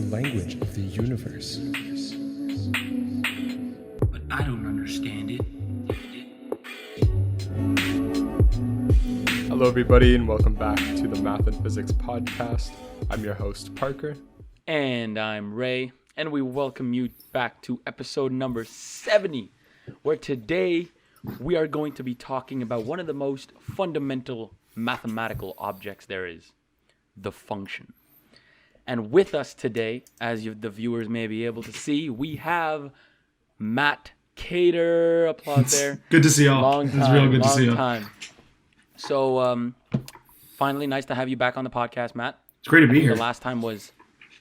the language of the universe. But I don't understand it. Hello, everybody, and welcome back to the Math and Physics podcast. I'm your host, Parker. And I'm Ray, and we welcome you back to episode number 70, where today we are going to be talking about one of the most fundamental mathematical objects there is, the function. And with us today, as the viewers may be able to see, we have Matt Cater. Applause there. Good to see y'all. Long time, it's real good to see long you. time. So, finally, nice to have you back on the podcast, Matt. It's great to be here. The last time was,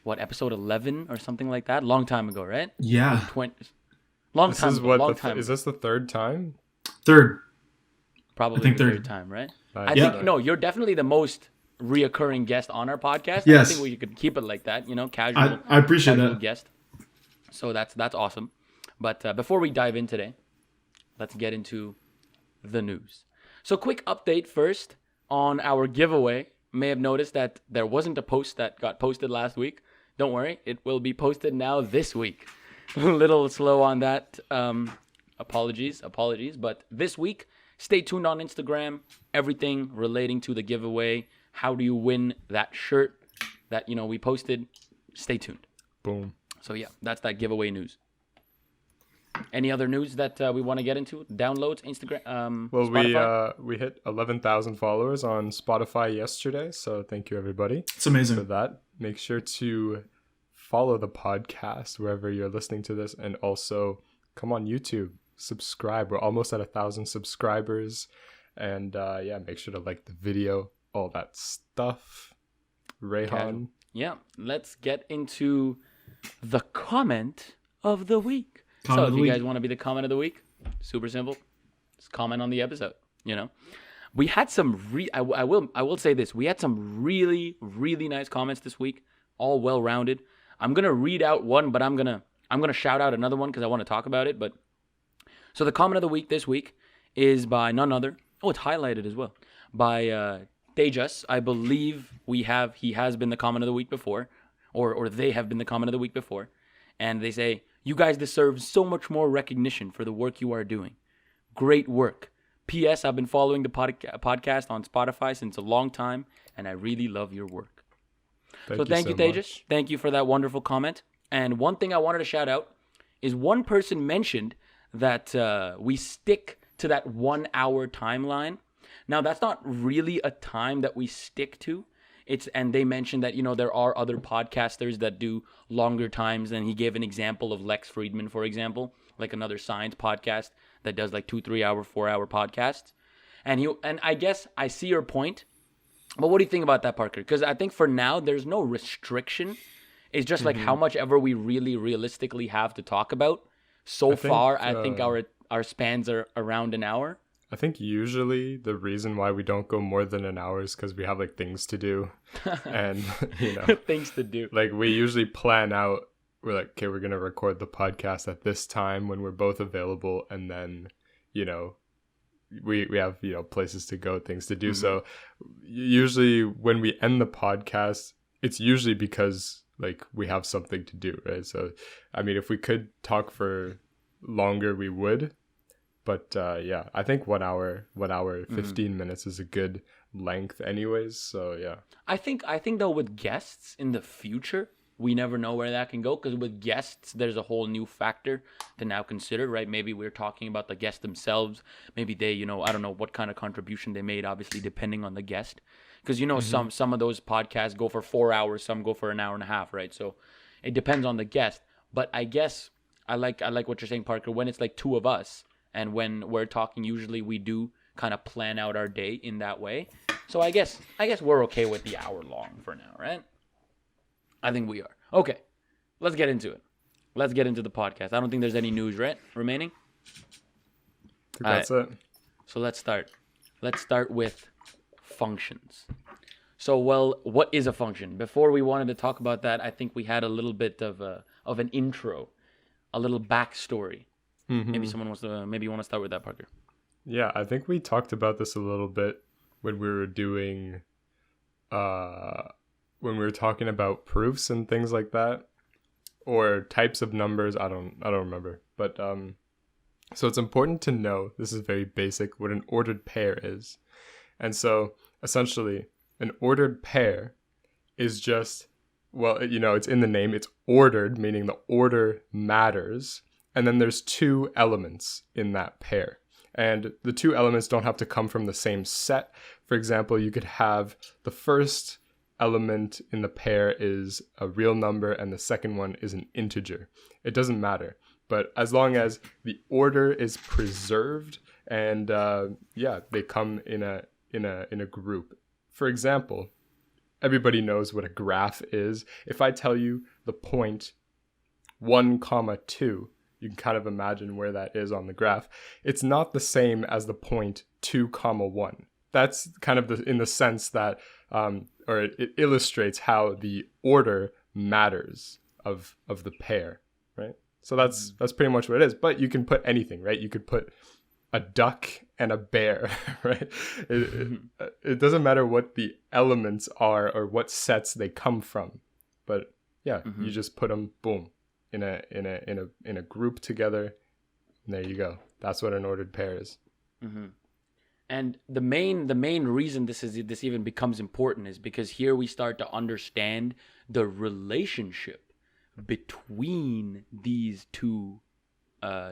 episode 11 or something like that? Long time ago, right? Yeah. Long time ago. Is this the third time? Third. Probably I think the third. third time, right? Nice. I think, no, you're definitely the most reoccurring guest on our podcast. Yes. I think we could keep it like that, casual. I appreciate casual that. guest. So that's awesome. But before we dive in today, let's get into the news. So quick update first on our giveaway. You may have noticed that there wasn't a post that got posted last week. Don't worry, it will be posted now this week. A little slow on that. Apologies. But this week, stay tuned on Instagram. Everything relating to the giveaway. How do you win that shirt that we posted? Stay tuned. Boom. So yeah, that's that giveaway news. Any other news that we want to get into? Downloads, Instagram, Well, Spotify? we hit 11,000 followers on Spotify yesterday, so thank you, everybody, It's for amazing. that. Make sure to follow the podcast wherever you're listening to this, and also come on YouTube, subscribe. We're almost at 1,000 subscribers, and make sure to like the video, all that stuff. Rayhan. Yeah, let's get into the comment of the week. Comment of So if the you week. guys want to be the comment of the week, super simple. Just comment on the episode, We had some I will say this. We had some really, really nice comments this week, all well-rounded. I'm going to read out one, but I'm going to shout out another one because I want to talk about it. But so the comment of the week this week is by none other. Oh, it's highlighted as well. By Tejas. I believe he has been the comment of the week before, or they have been the comment of the week before. And they say, "You guys deserve so much more recognition for the work you are doing. Great work. P.S. I've been following the podcast on Spotify since a long time, and I really love your work." Thank you, Tejas. Much. Thank you for that wonderful comment. And one thing I wanted to shout out is one person mentioned that we stick to that 1 hour timeline. Now, that's not really a time that we stick to. And they mentioned that, there are other podcasters that do longer times. And he gave an example of Lex Friedman, for example, like another science podcast that does like 2, 3 hour, 4 hour podcasts. And I guess I see your point. But what do you think about that, Parker? Because I think for now, there's no restriction. It's just like how much ever we really realistically have to talk about. I think our spans are around an hour. I think usually the reason why we don't go more than an hour is because we have like things to do, and Things to do. like we usually plan out. We're like, okay, we're gonna record the podcast at this time when we're both available, and then we have places to go, things to do. So usually when we end the podcast, it's usually because like we have something to do, right? So I mean, if we could talk for longer, we would. But I think 1 hour, 15 minutes is a good length anyways. So yeah. I think though with guests in the future, we never know where that can go, because with guests, there's a whole new factor to now consider, right? Maybe we're talking about the guest themselves. Maybe they, I don't know what kind of contribution they made, obviously, depending on the guest. Because, some of those podcasts go for 4 hours, some go for an hour and a half, right? So it depends on the guest. But I guess I like what you're saying, Parker, when it's like two of us. And when we're talking, usually we do kind of plan out our day in that way. So I guess we're okay with the hour long for now, right? I think we are. Okay, let's get into it. Let's get into the podcast. I don't think there's any news, right, remaining? I think that's it. So let's start. Let's start with functions. So, what is a function? Before we wanted to talk about that, I think we had a little bit of an intro, a little backstory. Maybe maybe you want to start with that, Parker. Yeah, I think we talked about this a little bit when we were doing when we were talking about proofs and things like that, or types of numbers. I don't remember, but so it's important to know, this is very basic, what an ordered pair is. And so essentially an ordered pair is just, well, it's in the name, it's ordered, meaning the order matters, and then there's two elements in that pair, and the two elements don't have to come from the same set. For example, you could have the first element in the pair is a real number and the second one is an integer. It doesn't matter, but as long as the order is preserved, and they come in a group. For example, everybody knows what a graph is. If I tell you the point 1, 2, you can kind of imagine where that is on the graph. It's not the same as the point 2, 1. That's kind of in the sense that, or it illustrates how the order matters of the pair, right? So that's pretty much what it is. But you can put anything, right? You could put a duck and a bear, right? It doesn't matter what the elements are or what sets they come from, but you just put them, boom, in a group together, and there you go. That's what an ordered pair is. Mm-hmm. And the main reason this even becomes important is because here we start to understand the relationship between these two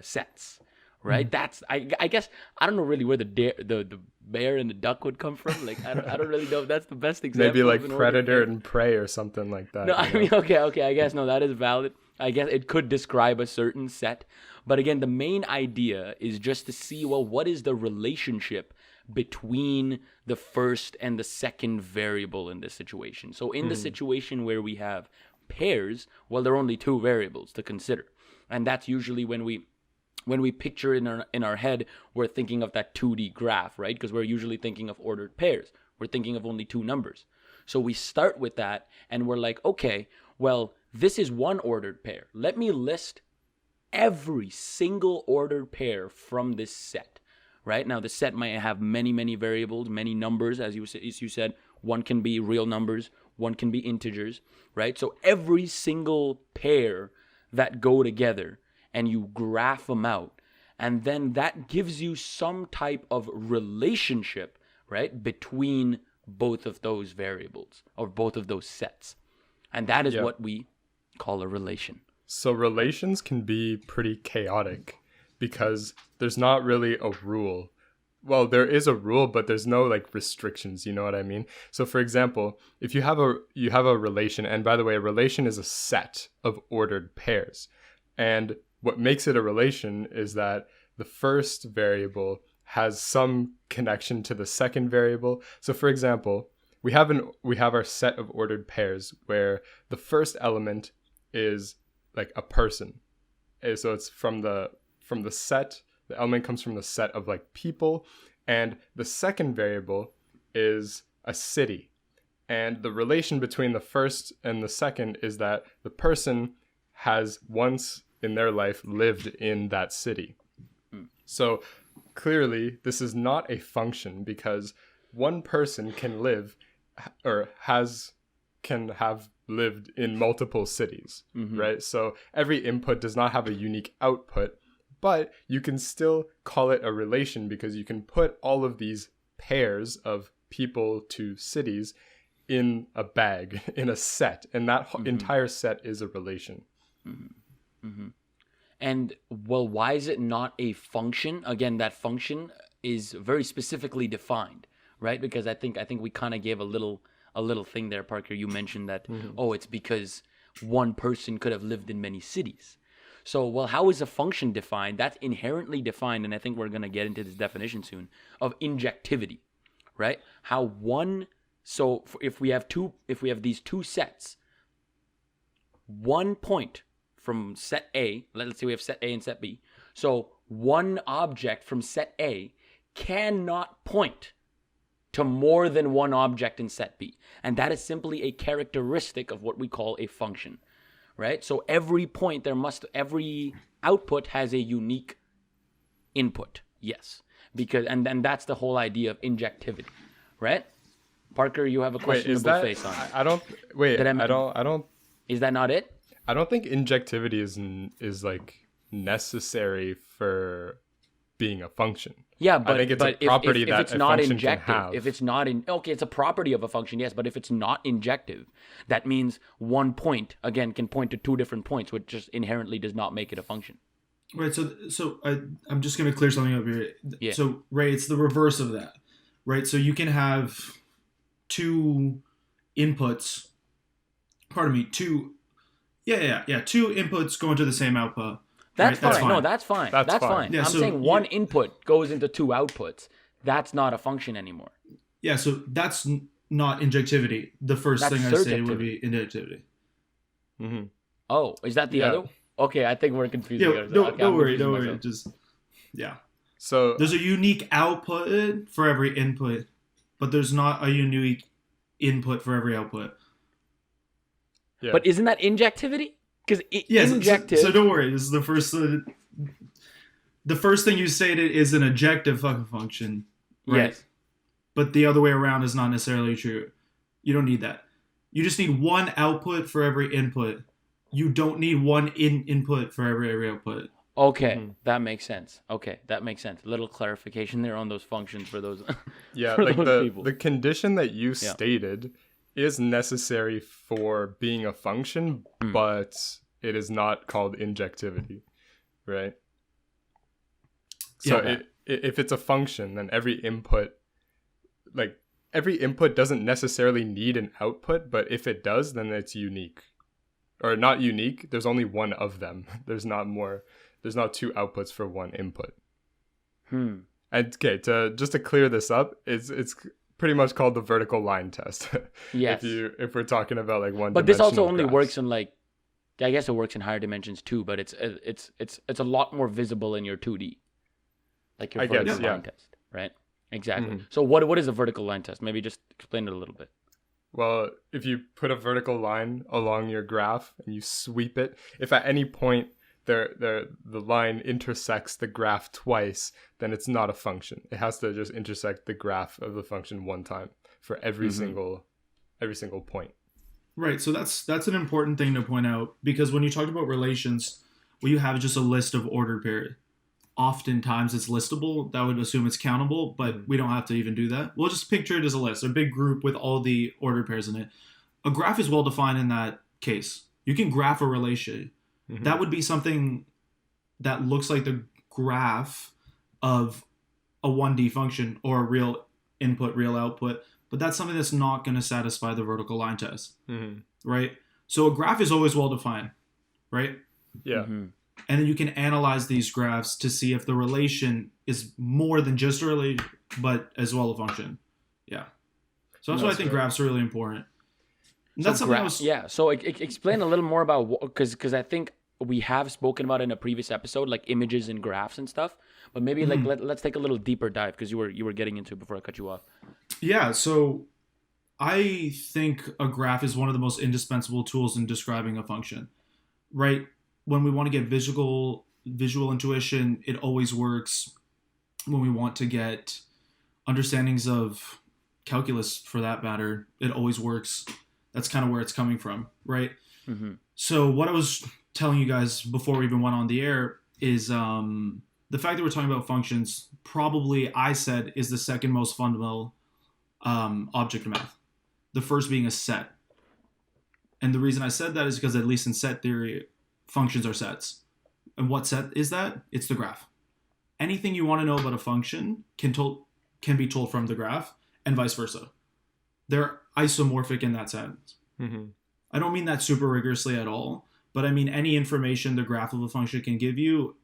sets, right? That's I guess I don't know really where the bear and the duck would come from. Like I don't really know if that's the best example. Maybe like predator and prey or something like that. No, I mean okay. I guess no, that is valid. I guess it could describe a certain set, but again, the main idea is just to see, well, what is the relationship between the first and the second variable in this situation. So in the situation where we have pairs, well, there are only two variables to consider, and that's usually when we picture in our head, we're thinking of that 2D graph, right? Because we're usually thinking of ordered pairs. We're thinking of only two numbers. So we start with that, and we're like, okay, well, this is one ordered pair. Let me list every single ordered pair from this set, right? Now, the set might have many, many variables, many numbers. As you said, one can be real numbers, one can be integers, right? So every single pair that go together, and you graph them out, and then that gives you some type of relationship, right, between both of those variables or both of those sets. And that is what we call a relation. So relations can be pretty chaotic because there's not really a rule. Well, there is a rule, but there's no like restrictions, you know what I mean? So for example, if you have a relation, and by the way, a relation is a set of ordered pairs. And what makes it a relation is that the first variable has some connection to the second variable. So for example, we have our set of ordered pairs where the first element is like a person. And so it's from the set, the element comes from the set of like people, and the second variable is a city. And the relation between the first and the second is that the person has once in their life lived in that city. So clearly this is not a function because one person can live or can have lived in multiple cities, right? So every input does not have a unique output, but you can still call it a relation because you can put all of these pairs of people to cities in a bag, in a set, and that entire set is a relation. And well, why is it not a function? Again, that function is very specifically defined, right? Because I think we kind of gave a little thing there, Parker. You mentioned that it's because one person could have lived in many cities. So, well, how is a function defined? That's inherently defined, and I think we're going to get into this definition soon, of injectivity, right? If we have these two sets, one point from set A, let's say we have set A and set B. So one object from set A cannot point to more than one object in set B. And that is simply a characteristic of what we call a function, right? So every output has a unique input. Yes. And that's the whole idea of injectivity, right? Parker, you have a Wait, questionable is that? face on. I don't. Wait, Did I I don't. Is that not it? I don't think injectivity is like necessary for being a function. Yeah, I think it's a property if that it's a not function can injective, have. if it's not okay, it's a property of a function, yes, but if it's not injective, that means one point again can point to two different points, which just inherently does not make it a function. Right. So I'm just going to clear something up here. Yeah. So, Ray, it's the reverse of that. Right. So you can have two inputs. Pardon me. Two inputs going to the same output. That's right? fine. No, that's fine. That's That's fine. fine. Yeah, I'm so saying one input goes into two outputs. That's not a function anymore. Yeah. So that's not injectivity. The first That's thing I say would be injectivity. Mm-hmm. Oh, is that the Yeah. other? Okay, I think we're confusing. Yeah. ourselves. Don't Okay, I'm worry. confusing Don't worry. myself. Just yeah. So There's a unique output for every input, but there's not a unique input for every output. yeah. But isn't that injectivity? Because Yes. injective. So don't worry. This is the first. The first thing you stated is an ejective fucking function. Right? Yes. But the other way around is not necessarily true. You don't need that. You just need one output for every input. You don't need one input for every output. Okay, that makes sense. Okay, that makes sense. Little clarification there on those functions for those. yeah, for like those the people. the condition that you stated is necessary for being a function, but it is not called injectivity, right? So Yeah. if it's a function, then every input doesn't necessarily need an output, but if it does, then it's unique. Or not unique, there's only one of them. There's not two outputs for one input. And okay, just to clear this up, it's pretty much called the vertical line test. Yes. if we're talking about like one. But this also only works in like, I guess it works in higher dimensions too. But it's a lot more visible in your 2D, like your I guess, vertical yeah. line test, right? Exactly. Mhm. So what is a vertical line test? Maybe just explain it a little bit. Well, if you put a vertical line along your graph and you sweep it, if at any point the line intersects the graph twice, then it's not a function. It has to just intersect the graph of the function one time for every single point. Right. So that's an important thing to point out, because when you talk about relations, what you have is just a list of ordered pairs. Oftentimes it's listable. That would assume it's countable, but we don't have to even do that. We'll just picture it as a list, a big group with all the ordered pairs in it. A graph is well defined in that case. You can graph a relation. That would be something that looks like the graph of a 1D function or a real input, real output, but that's something that's not going to satisfy the vertical line test, right? So a graph is always well defined, right? Yeah. And then you can analyze these graphs to see if the relation is more than just a relation, but as well a function. Yeah. So that's why I think graphs are really important. And that's something else. Yeah. So explain a little more about, because I think we have spoken about it in a previous episode, like images and graphs and stuff. But maybe like let's take a little deeper dive, because you were getting into it before I cut you off. Yeah. So I think a graph is one of the most indispensable tools in describing a function, right? When we want to get visual intuition, it always works. When we want to get understandings of calculus, for that matter, it always works. That's kind of where it's coming from, right? So what I was telling you guys before we even went on the air is the fact that we're talking about functions, probably I said, is the second most fundamental object of math. The first being a set. And the reason I said that is because, at least in set theory, functions are sets. And what set is that? It's the graph. Anything you want to know about a function can be told from the graph, and vice versa. They're isomorphic in that sense. I don't mean that super rigorously at all, but I mean any information the graph of a function can give you,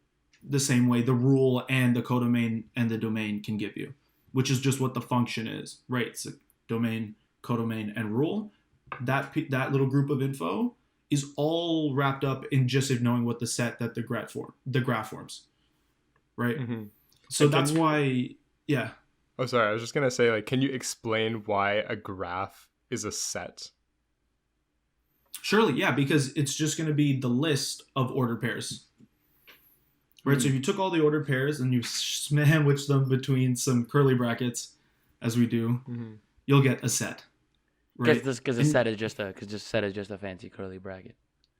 the same way the rule and the codomain and the domain can give you, which is just what the function is, right? It's a domain, codomain, and rule. That little group of info is all wrapped up in just knowing what the set that the graph forms, right? So that's why, yeah. Oh, sorry. I was just gonna say, like, can you explain why a graph is a set? Surely, yeah, because it's just going to be the list of ordered pairs, right? So if you took all the ordered pairs and you sandwiched them between some curly brackets, as we do, you'll get a set. Right? Because a set is just a fancy curly bracket.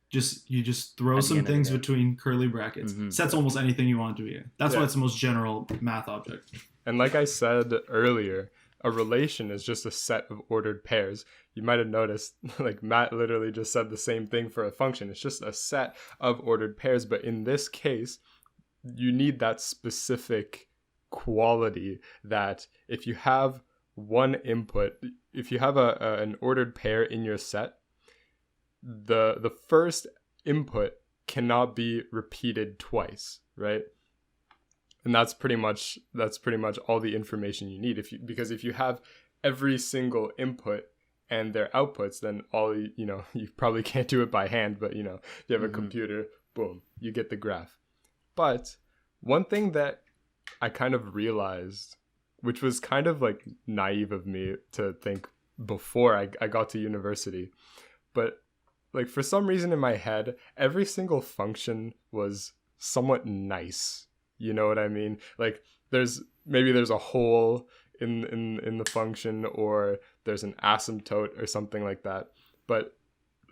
You just throw At the some end of the things day. between curly brackets. Mhm. Sets almost anything you want it to be. That's why Yeah. it's the most general math object. And like I said earlier, a relation is just a set of ordered pairs. You might have noticed, like Matt literally just said the same thing for a function. It's just a set of ordered pairs. But in this case, you need that specific quality that if you have one input, if you have an ordered pair in your set, the first input cannot be repeated twice, right? And that's pretty much all the information you need. Because if you have every single input and their outputs, then you probably can't do it by hand, but if you have a computer, boom, you get the graph. But one thing that I kind of realized, which was kind of like naive of me to think before I got to university, but like for some reason in my head, every single function was somewhat nice. You know what I mean? Like there's a hole in the function, or there's an asymptote or something like that. But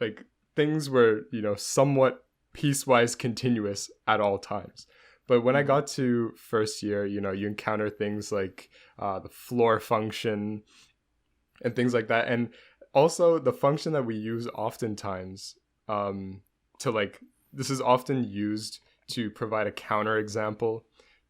like things were, somewhat piecewise continuous at all times. But when I got to first year, you encounter things like the floor function and things like that. And also the function that we use oftentimes this is often used to provide a counterexample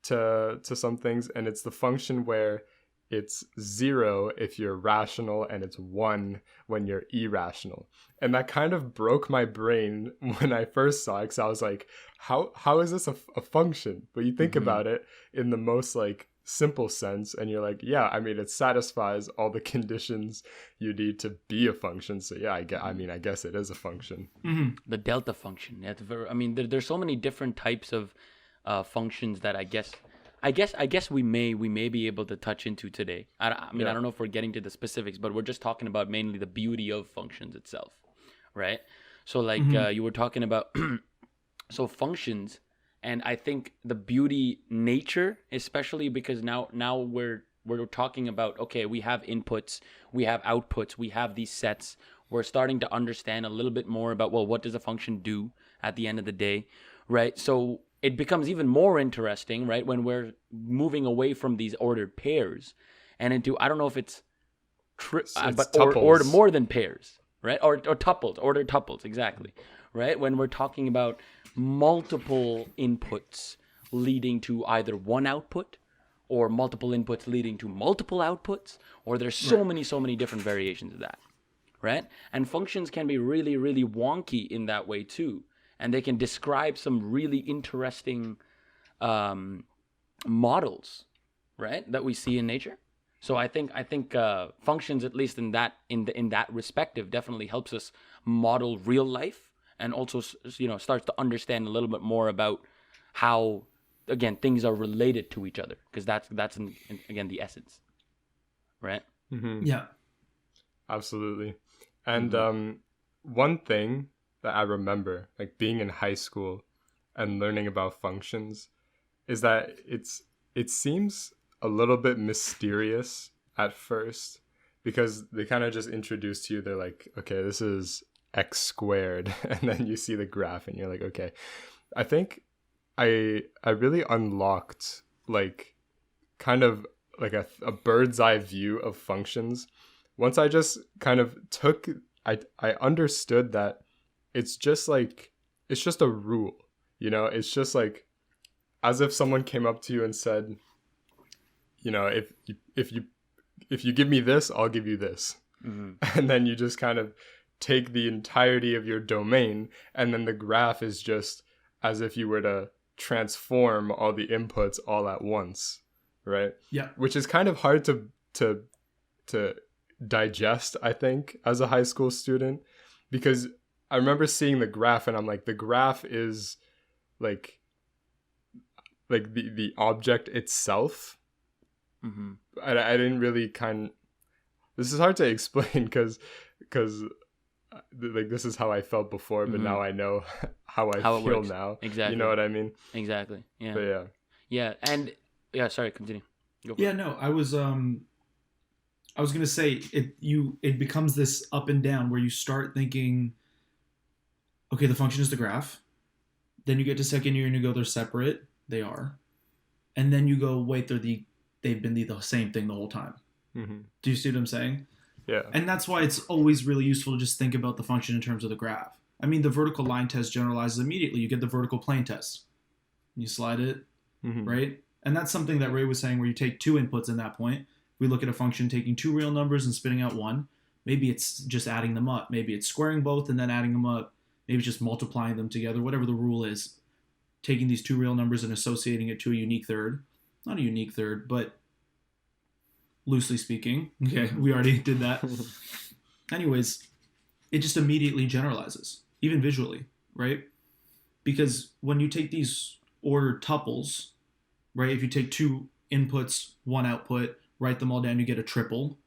to some things. And it's the function where it's 0 if you're rational and it's 1 when you're irrational. And that kind of broke my brain when I first saw it, because I was like, how is this a function? But you think about it in the most like simple sense, and you're like, yeah, I mean, it satisfies all the conditions you need to be a function. So yeah, I guess it is a function. Mm-hmm. The delta function. There's so many different types of functions that I guess we may be able to touch into today. I don't know if we're getting to the specifics, but we're just talking about mainly the beauty of functions itself, right? So like you were talking about, so functions, and I think the beauty nature, especially because now we're talking about, okay, we have inputs, we have outputs, we have these sets. We're starting to understand a little bit more about, well, what does a function do at the end of the day, right? So it becomes even more interesting, right, when we're moving away from these ordered pairs and into, I don't know if it's or more than pairs, right? Or tuples, ordered tuples, exactly, right? When we're talking about multiple inputs leading to either one output, or multiple inputs leading to multiple outputs, or there's so many different variations of that, right? And functions can be really, really wonky in that way too. And they can describe some really interesting models, right, that we see in nature. So I think functions, at least in that respective, definitely helps us model real life, and also starts to understand a little bit more about how, again, things are related to each other, because that's again the essence, right? Mm-hmm. Yeah, absolutely. And one thing that I remember, like being in high school and learning about functions, is that it seems a little bit mysterious at first, because they kind of just introduce to you, they're like, okay, this is x squared, and then you see the graph and you're like, okay. I think I really unlocked like kind of like a bird's eye view of functions once I just kind of I understood that it's just a rule, it's just like as if someone came up to you and said, if you give me this, I'll give you this. And then you just kind of take the entirety of your domain, and then the graph is just as if you were to transform all the inputs all at once, right? Yeah. Which is kind of hard to digest, I think, as a high school student, because I remember seeing the graph and I'm like, the graph is like the object itself. I didn't really this is hard to explain because like this is how I felt before, but now I know how I feel now. Exactly. You know what I mean? Exactly. Yeah. But yeah. And sorry, continue. Yeah, no, I was I was gonna say it becomes this up and down where you start thinking, okay, the function is the graph. Then you get to second year and you go, they're separate. They are. And then you go, wait, they've been the same thing the whole time. Mm-hmm. Do you see what I'm saying? Yeah. And that's why it's always really useful to just think about the function in terms of the graph. I mean, the vertical line test generalizes immediately. You get the vertical plane test. You slide it, right? And that's something that Ray was saying where you take two inputs in that point. We look at a function taking two real numbers and spitting out one. Maybe it's just adding them up. Maybe it's squaring both and then adding them up. Maybe it's just multiplying them together, whatever the rule is. Taking these two real numbers and associating it to a unique third. Not a unique third, but loosely speaking. Okay, we already did that. Anyways, it just immediately generalizes, even visually, right? Because when you take these ordered tuples, right, if you take two inputs, one output, write them all down, you get a triple.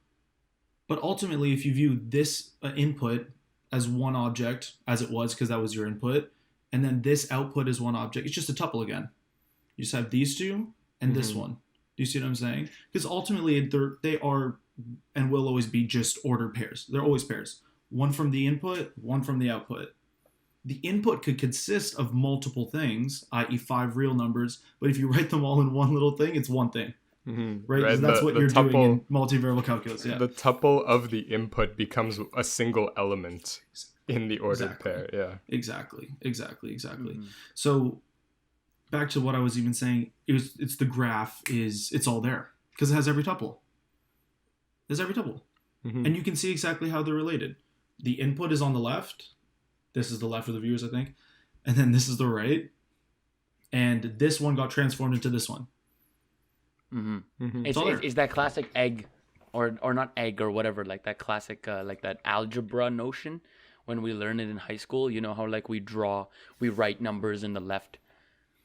But ultimately, if you view this input as one object, as it was because that was your input, and then this output is one object, it's just a tuple again. You just have these two and this one. Do you see what I'm saying? Because ultimately, they are and will always be just ordered pairs. They're always pairs. One from the input, one from the output. The input could consist of multiple things, i.e. 5 real numbers, but if you write them all in one little thing, it's one thing. Right? Right. So that's what you're doing in multivariable calculus. Yeah. The tuple of the input becomes a single element in the ordered pair. Yeah. Exactly. So back to what I was even saying, it's the graph it's all there because it has every tuple. There's every tuple. And you can see exactly how they're related. The input is on the left. This is the left for the viewers, I think. And then this is the right. And this one got transformed into this one. Is that classic egg or not egg or whatever, like that classic like that algebra notion when we learn it in high school? You know how like we write numbers in the left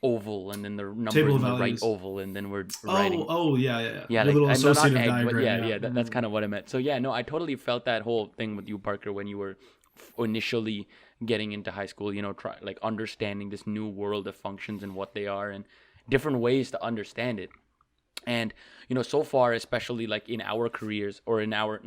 oval and then the numbers in the right oval and then we're writing. Yeah, like, little associative not egg, diagram. But that's kind of what I meant. So yeah, no, I totally felt that whole thing with you, Parker, when you were initially getting into high school, you know, like understanding this new world of functions and what they are and different ways to understand it. And, you know, so far, especially like in our careers or in our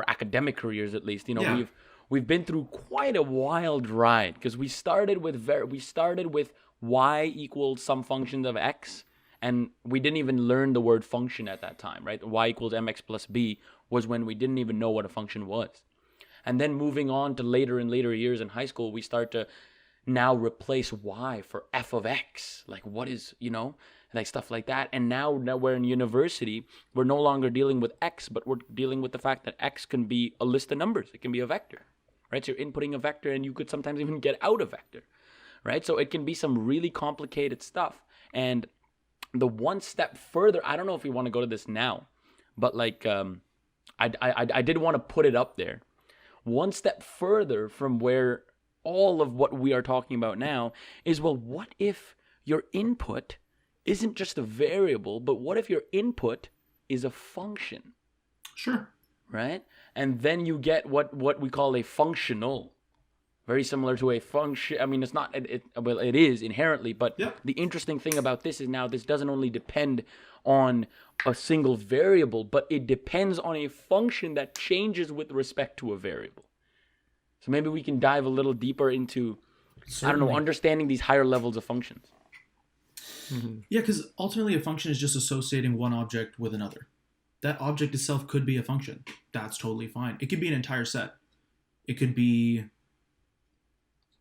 academic careers, at least, you know, we've been through quite a wild ride because we started with y equals some functions of x, and we didn't even learn the word function at that time, right? Y equals mx plus b was when we didn't even know what a function was. And then moving on to later and later years in high school, we start to now replace y for f of x. Like what is, you know, like stuff like that. And now we're in university, we're no longer dealing with x, but we're dealing with the fact that x can be a list of numbers. It can be a vector, right? So you're inputting a vector and you could sometimes even get out a vector, right? So it can be some really complicated stuff. And the one step further, I don't know if we want to go to this now, but like I did want to put it up there. One step further from where all of what we are talking about now is, well, what if your input isn't just a variable, but what if your input is a function? Sure. Right? And then you get what we call a functional. Very similar to a function. I mean, it's not, well, it is inherently, but the interesting thing about this is now this doesn't only depend on a single variable, but it depends on a function that changes with respect to a variable. So maybe we can dive a little deeper into, I don't know, understanding these higher levels of functions. Yeah, because ultimately a function is just associating one object with another. That object itself could be a function. That's totally fine. It could be an entire set. It could be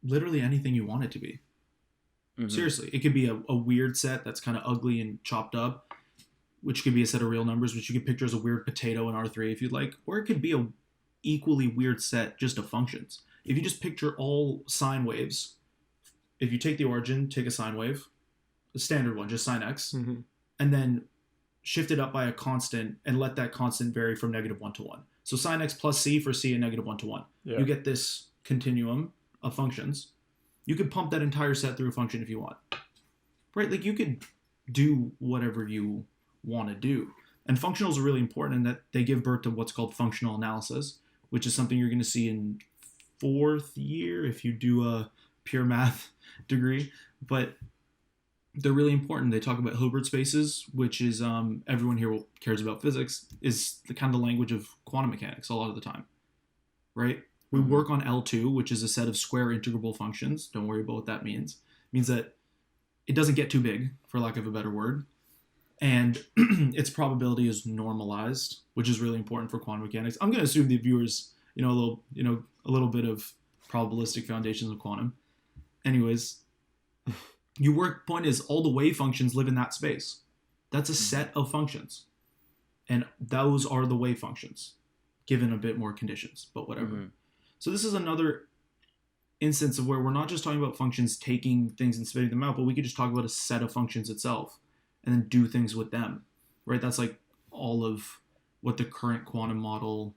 literally anything you want it to be. Seriously. It could be a weird set that's kind of ugly and chopped up, which could be a set of real numbers, which you could picture as a weird potato in R3 if you'd like. Or it could be a equally weird set just of functions. If you just picture all sine waves, if you take the origin, take a sine wave, the standard one, just sine x, and then shift it up by a constant and let that constant vary from -1 to 1. So sine x plus c for c and -1 to 1. Yeah. You get this continuum of functions. You could pump that entire set through a function if you want. Right? Like you could do whatever you want to do. And functionals are really important in that they give birth to what's called functional analysis, which is something you're going to see in 4th year if you do a pure math degree. But they're really important. They talk about Hilbert spaces, which is everyone here cares about physics, is the kind of language of quantum mechanics a lot of the time, right? We work on L2, which is a set of square integrable functions. Don't worry about what that means. It means that it doesn't get too big, for lack of a better word, and its probability is normalized, which is really important for quantum mechanics. I'm going to assume the viewers, a little bit of probabilistic foundations of quantum. Anyways, your work point is all the wave functions live in that space. That's a set of functions, and those are the wave functions, given a bit more conditions, but whatever. So this is another instance of where we're not just talking about functions taking things and spitting them out, but we could just talk about a set of functions itself and then do things with them, right? That's like all of what the current quantum model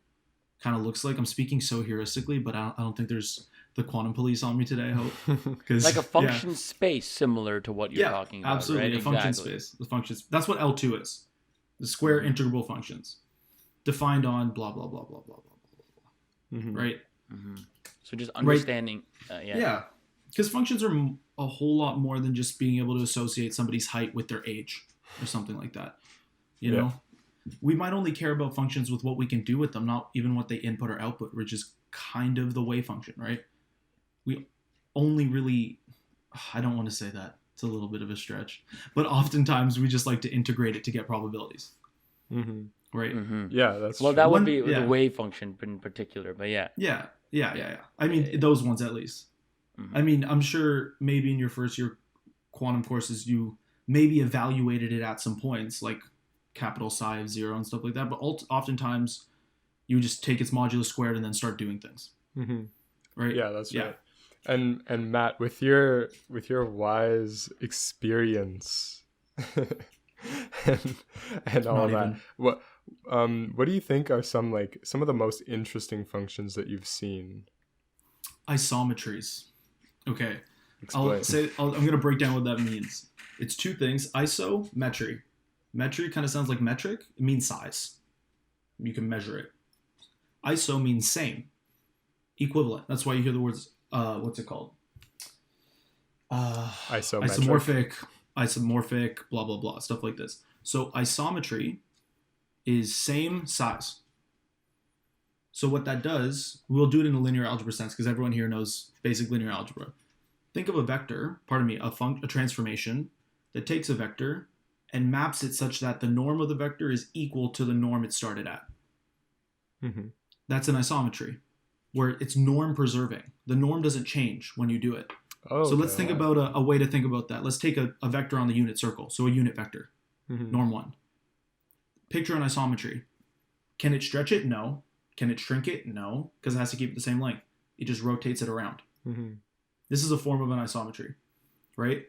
kind of looks like. I'm speaking so heuristically, but I don't think there's the quantum police on me today, I hope. Like a function space similar to what you're talking about, absolutely, right? A function space. The functions. That's what L2 is. The square integrable functions defined on blah, blah, blah, blah, blah, blah, blah, right? So just understanding, Yeah, because functions are a whole lot more than just being able to associate somebody's height with their age or something like that. You know, we might only care about functions with what we can do with them, not even what they input or output, which is kind of the wave function, right? We only really, I don't want to say that. It's a little bit of a stretch, but oftentimes we just like to integrate it to get probabilities. Right? Yeah, that's well, true. that would be the wave function in particular, but yeah. I mean, those ones at least. I mean, I'm sure maybe in your first year quantum courses, you maybe evaluated it at some points, like capital psi of 0 and stuff like that. But oftentimes, you just take its modulus squared and then start doing things. Right? Yeah, that's right. And Matt, with your wise experience and all that, what do you think are some of the most interesting functions that you've seen? Isometries. Okay. Explain. I'm going to break down what that means. It's two things. Isometry. Metry kind of sounds like metric. It means size. You can measure it. Iso means same. Equivalent. That's why you hear the words, what's it called? Isometric. Isomorphic, blah, blah, blah. Stuff like this. So isometry is same size. So what that does, we'll do it in a linear algebra sense because everyone here knows basic linear algebra. Think of a vector, a transformation that takes a vector and maps it such that the norm of the vector is equal to the norm it started at. That's an isometry, where it's norm preserving. The norm doesn't change when you do it. So let's think about a way to think about that. Let's take a vector on the unit circle, so a unit vector, norm 1. Picture an isometry. Can it stretch it? No. Can it shrink it? No, because it has to keep it the same length. It just rotates it around. This is a form of an isometry, right?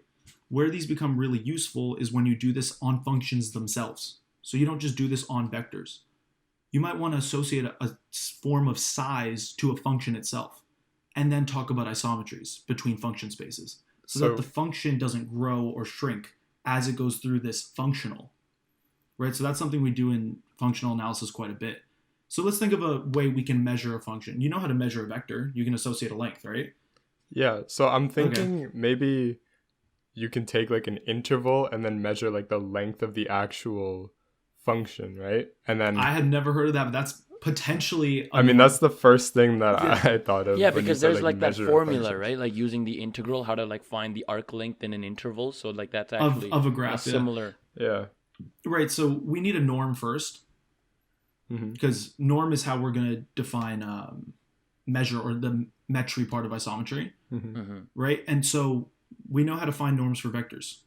Where these become really useful is when you do this on functions themselves. So you don't just do this on vectors. You might want to associate a form of size to a function itself, and then talk about isometries between function spaces, so that the function doesn't grow or shrink as it goes through this functional, right? So that's something we do in functional analysis quite a bit. So let's think of a way we can measure a function. You know how to measure a vector. You can associate a length, right? Yeah, so I'm thinking maybe you can take like an interval and then measure like the length of the actual function, right? And then I had never heard of that, but that's potentially that's the first thing that I thought of. Yeah, because there's like that formula, right? Like using the integral, how to like find the arc length in an interval. So like that's actually of a graph, similar. Yeah. Right. So we need a norm first, because norm is how we're going to define measure, or the metry part of isometry, right? And so we know how to find norms for vectors.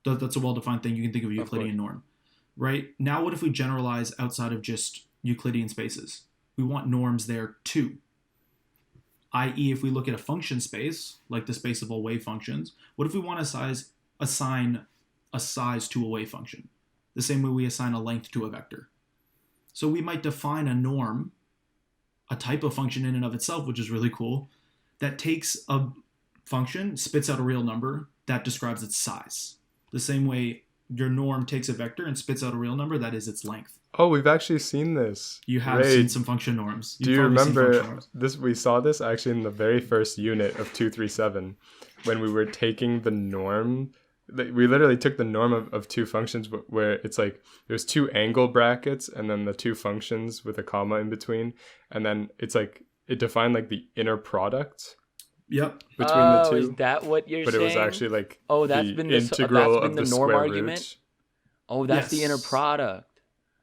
That's a well-defined thing. You can think of a Euclidean norm, right? Now, what if we generalize outside of just Euclidean spaces? We want norms there too. I.e., if we look at a function space, like the space of all wave functions, what if we want to assign a size to a wave function? The same way we assign a length to a vector. So we might define a norm, a type of function in and of itself, which is really cool, that takes a function, spits out a real number that describes its size. The same way your norm takes a vector and spits out a real number that is its length. Oh, we've actually seen this. You have seen some function norms. Do you remember this? We saw this actually in the very first unit of 237 when we were taking the norm we literally took the norm of two functions where it's like there's two angle brackets and then the two functions with a comma in between, and then it's like it defined like the inner product Yep. between the two. Is that what you're but saying? it was actually like that's the been integral that's been of the the norm square argument. root. Oh, that's the Yes. inner product.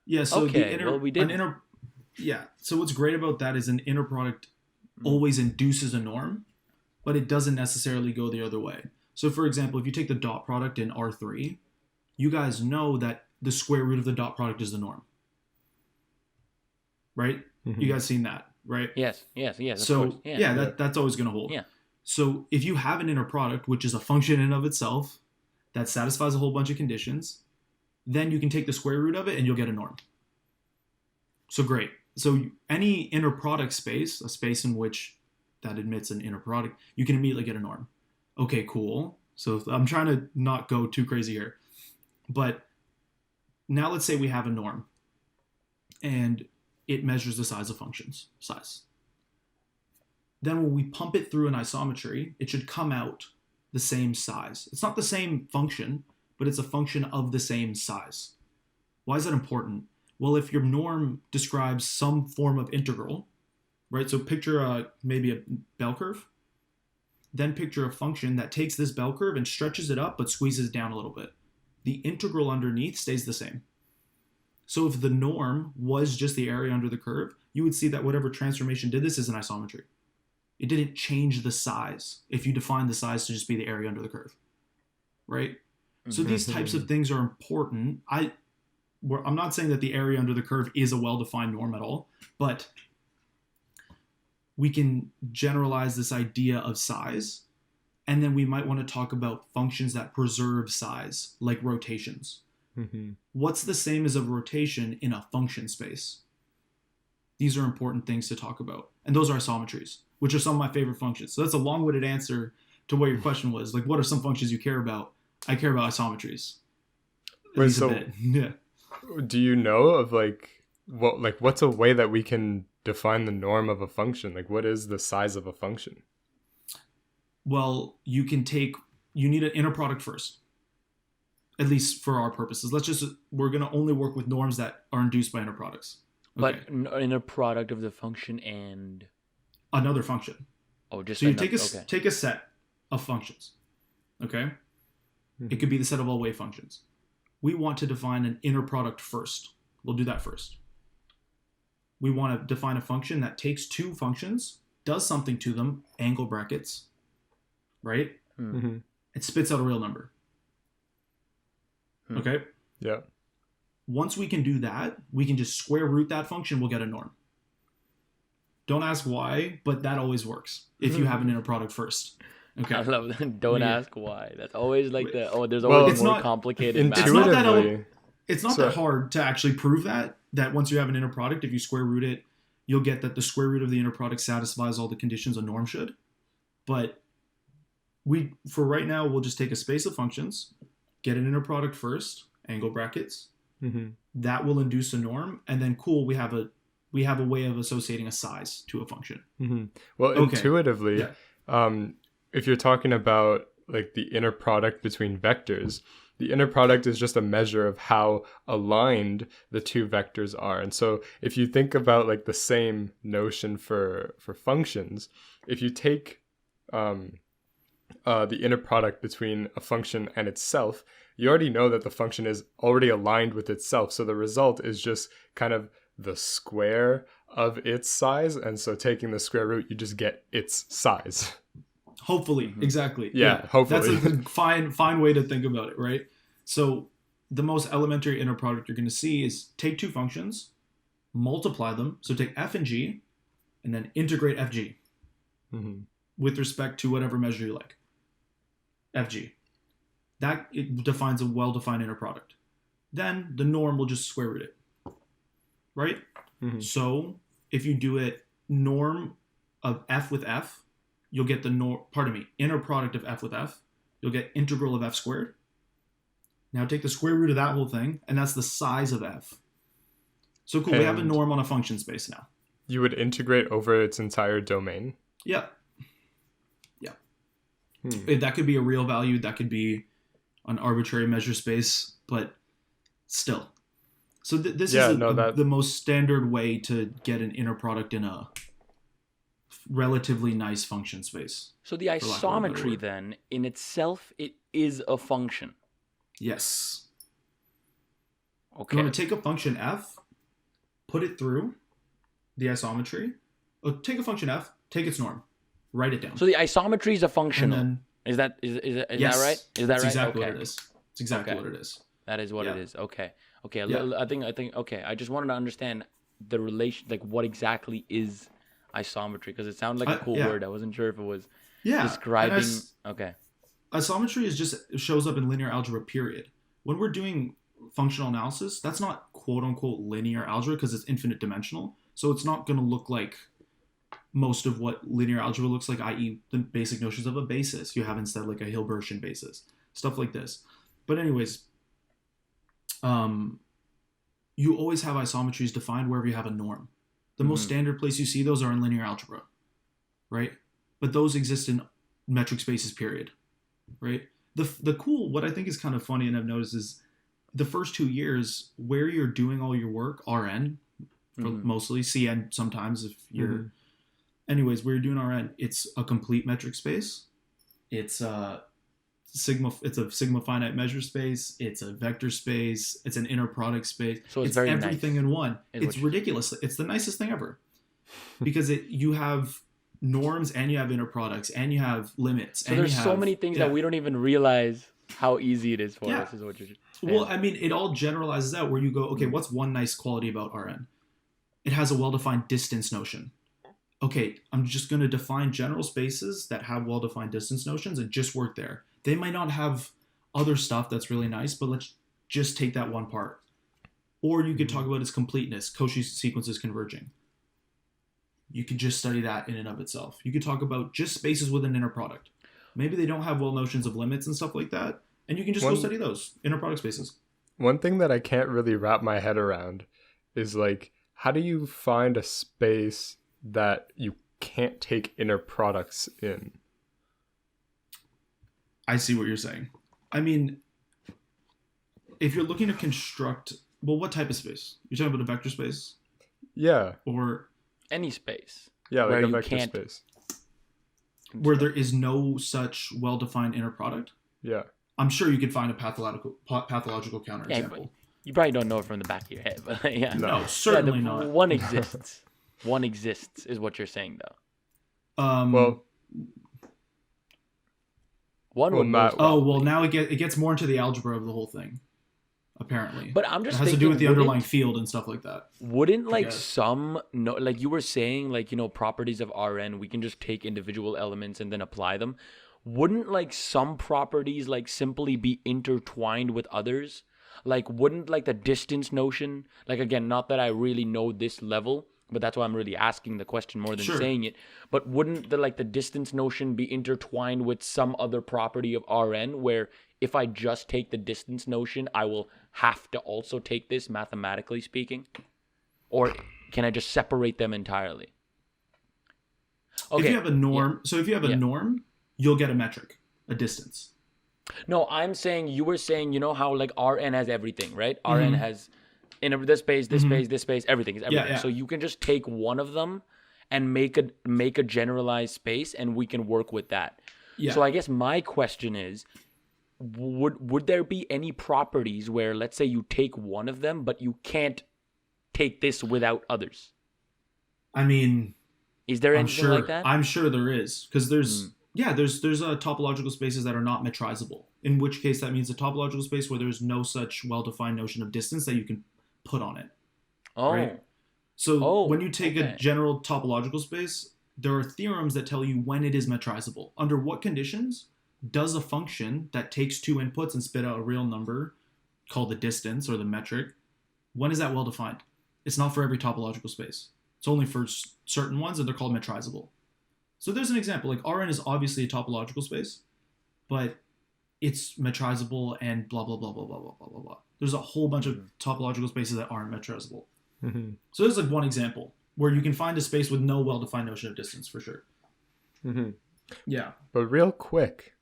Yeah. So Okay, well, we did. Yeah. So what's great about that is an inner product always induces a norm, but it doesn't necessarily go the other way. So for example, if you take the dot product in R3, you guys know that the square root of the dot product is the norm. Right? Mhm. You guys seen that, right? Yes. Of So course. Yeah. that's always going to hold. Yeah. So if you have an inner product, which is a function in and of itself that satisfies a whole bunch of conditions, then you can take the square root of it and you'll get a norm. So great. So any inner product space, a space in which that admits an inner product, you can immediately get a norm. Okay, cool. So I'm trying to not go too crazy here. But now let's say we have a norm and it measures the size of functions, size. Then when we pump it through an isometry, it should come out the same size. It's not the same function, but it's a function of the same size. Why is that important? Well, if your norm describes some form of integral, right? So picture maybe a bell curve. Then picture a function that takes this bell curve and stretches it up but squeezes it down a little bit. The integral underneath stays the same. So if the norm was just the area under the curve, you would see that whatever transformation did this is an isometry. It didn't change the size if you define the size to just be the area under the curve, right? So these types of things are important. I'm not saying that the area under the curve is a well-defined norm at all, but we can generalize this idea of size, and then we might want to talk about functions that preserve size, like rotations. Mhm. What's the same as a rotation in a function space? These are important things to talk about. And those are isometries, which are some of my favorite functions. So that's a long-winded answer to what your question was. Like, what are some functions you care about? I care about isometries. At Wait, least so- a bit. Yeah. Do you know of what's a way that we can define the norm of a function? Like, what is the size of a function? Well, you need an inner product first, at least for our purposes. We're going to only work with norms that are induced by inner products. Okay. But inner product of the function and Another function. just So you another- take a set of functions. Okay? It could be the set of all wave functions. We want to define an inner product first. We'll do that first. We want to define a function that takes two functions, does something to them, angle brackets, right? Mm-hmm. It spits out a real number. Okay? Yeah. Once we can do that, we can just square root that function, we'll get a norm. Don't ask why, but that always works if you have an inner product first. Okay. I love that. Don't Yeah. ask why. That's always like there's Well, always it's a more not- complicated math. It's not that Intuitively, It's not So- that hard to actually prove that once you have an inner product, if you square root it, you'll get that the square root of the inner product satisfies all the conditions a norm should. But for right now, we'll just take a space of functions, get an inner product first, angle brackets. mm-hmm. That will induce a norm, and then cool, we have a way of associating a size to a function. Mm-hmm. Well, Okay. intuitively, Yeah. If you're talking about like the inner product between vectors, the inner product is just a measure of how aligned the two vectors are. And so if you think about like the same notion for functions, if you take the inner product between a function and itself, you already know that the function is already aligned with itself. So the result is just kind of the square of its size. And so taking the square root, you just get its size. Hopefully, exactly. Yeah, hopefully. That's a fine way to think about it, right? So the most elementary inner product you're going to see is take two functions, multiply them. So take f and g, and then integrate fg Mm-hmm. with respect to whatever measure you like. Fg. That it defines a well-defined inner product. Then the norm will just square root it, right? Mm-hmm. So if you do it norm of f with f, you'll get inner product of f with f. You'll get integral of f squared. Now take the square root of that whole thing, and that's the size of f. So cool, we have a And- norm on a function space now. You would integrate over its entire domain. Yeah. That could be a real value. That could be an arbitrary measure space, but still. So this is the most standard way to get an inner product in a relatively nice function space. So the isometry then, in itself, it is a function. Yes. Okay. You want to take a function f, put it through the isometry. Take a function f, take its norm, write it down. So the isometry is a function. And then, is that yes, right? Is that that's right? exactly Okay. what it is. It's exactly what it is. That is what it is. Okay. Okay. Yeah. I think. Okay. I just wanted to understand the relation, like what exactly is isometry, because it sounded like a cool word. I wasn't sure if it was describing. Okay. Isometry shows up in linear algebra. Period. When we're doing functional analysis, that's not quote unquote linear algebra because it's infinite dimensional. So it's not going to look like most of what linear algebra looks like, i.e. the basic notions of a basis. You have instead like a Hilbertian basis, stuff like this. But anyways, you always have isometries defined wherever you have a norm. The most standard place you see those are in linear algebra, right? But those exist in metric spaces, period, right? The cool, what I think is kind of funny and I've noticed is the first 2 years where you're doing all your work, RN, mostly, CN sometimes if you're... Anyways, where you're doing RN, it's a complete metric space. It's a sigma finite measure space. It's a vector space. It's an inner product space. So it's very everything nice. in one. It's ridiculous. It's the nicest thing ever because you have norms and you have inner products and you have limits. So there's so many things that we don't even realize how easy it is for us. Is what you're saying. Well, I mean, it all generalizes out where you go, okay, what's one nice quality about RN? It has a well-defined distance notion. Okay, I'm just going to define general spaces that have well-defined distance notions and just work there. They might not have other stuff that's really nice, but let's just take that one part. Or you could talk about its completeness, Cauchy sequences converging. You could just study that in and of itself. You could talk about just spaces with an inner product. Maybe they don't have well notions of limits and stuff like that, and you can just go study those inner product spaces. One thing that I can't really wrap my head around is like, how do you find a space that you can't take inner products in? I see what you're saying. I mean, if you're looking to construct, well, what type of space? You're talking about a vector space? Yeah. Or any space. Yeah, like a vector space. Where there is no such well-defined inner product? Yeah. I'm sure you could find a pathological counterexample. You probably don't know it from the back of your head, but yeah. No, certainly not. One exists. One exists is what you're saying, though. Now it gets more into the algebra of the whole thing, apparently. But I'm just it has to do with the underlying field and stuff like that. Wouldn't like you were saying, like, you know, properties of Rn, we can just take individual elements and then apply them. Wouldn't like some properties like simply be intertwined with others? Like, wouldn't like the distance notion, like, again, not that I really know this level, but that's why I'm really asking the question more than saying it. But wouldn't the distance notion be intertwined with some other property of Rn where if I just take the distance notion, I will have to also take this mathematically speaking? Or can I just separate them entirely? Okay. If you have a norm, norm, you'll get a metric, a distance. No, I'm saying, you were saying, you know how like Rn has everything, right? Rn has in this space, this space, this space, everything is everything. Yeah. So you can just take one of them and make a generalized space, and we can work with that. Yeah. So I guess my question is, would there be any properties where, let's say, you take one of them, but you can't take this without others? I mean, is there anything like that? I'm sure there is, because there's topological spaces that are not metrizable. In which case, that means a topological space where there's no such well-defined notion of distance that you can put on it. Oh. Right? So when you take a general topological space, there are theorems that tell you when it is metrizable. Under what conditions does a function that takes two inputs and spit out a real number called the distance or the metric, when is that well-defined? It's not for every topological space. It's only for certain ones, and they're called metrizable. So there's an example. Like Rn is obviously a topological space, but it's metrizable and blah, blah, blah, blah, blah, blah, blah, blah, blah. There's a whole bunch of topological spaces that aren't metrizable. Mm-hmm. So there's like one example where you can find a space with no well-defined notion of distance for sure. Mm-hmm. Yeah. But real quick,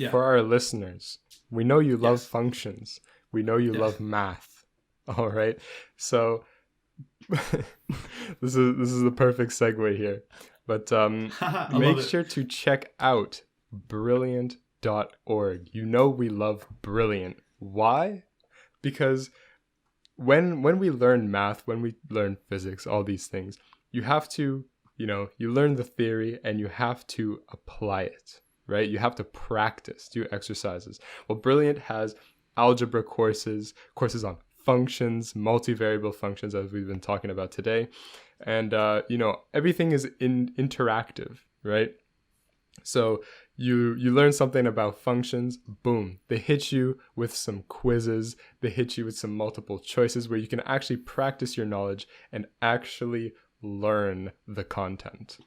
for our listeners, We know you love Yes. functions. We know you Yes. love math. All right. So this is the perfect segue here. But I make love it. sure to check out Brilliant.org. You know we love brilliant. Why? Because when we learn math, when we learn physics, all these things, you have to, you learn the theory and you have to apply it, right? You have to practice, do exercises. Well, Brilliant has algebra courses on functions, multivariable functions, as we've been talking about today. And, everything is interactive, right? So you learn something about functions, boom, they hit you with some quizzes, they hit you with some multiple choices where you can actually practice your knowledge and actually learn the content.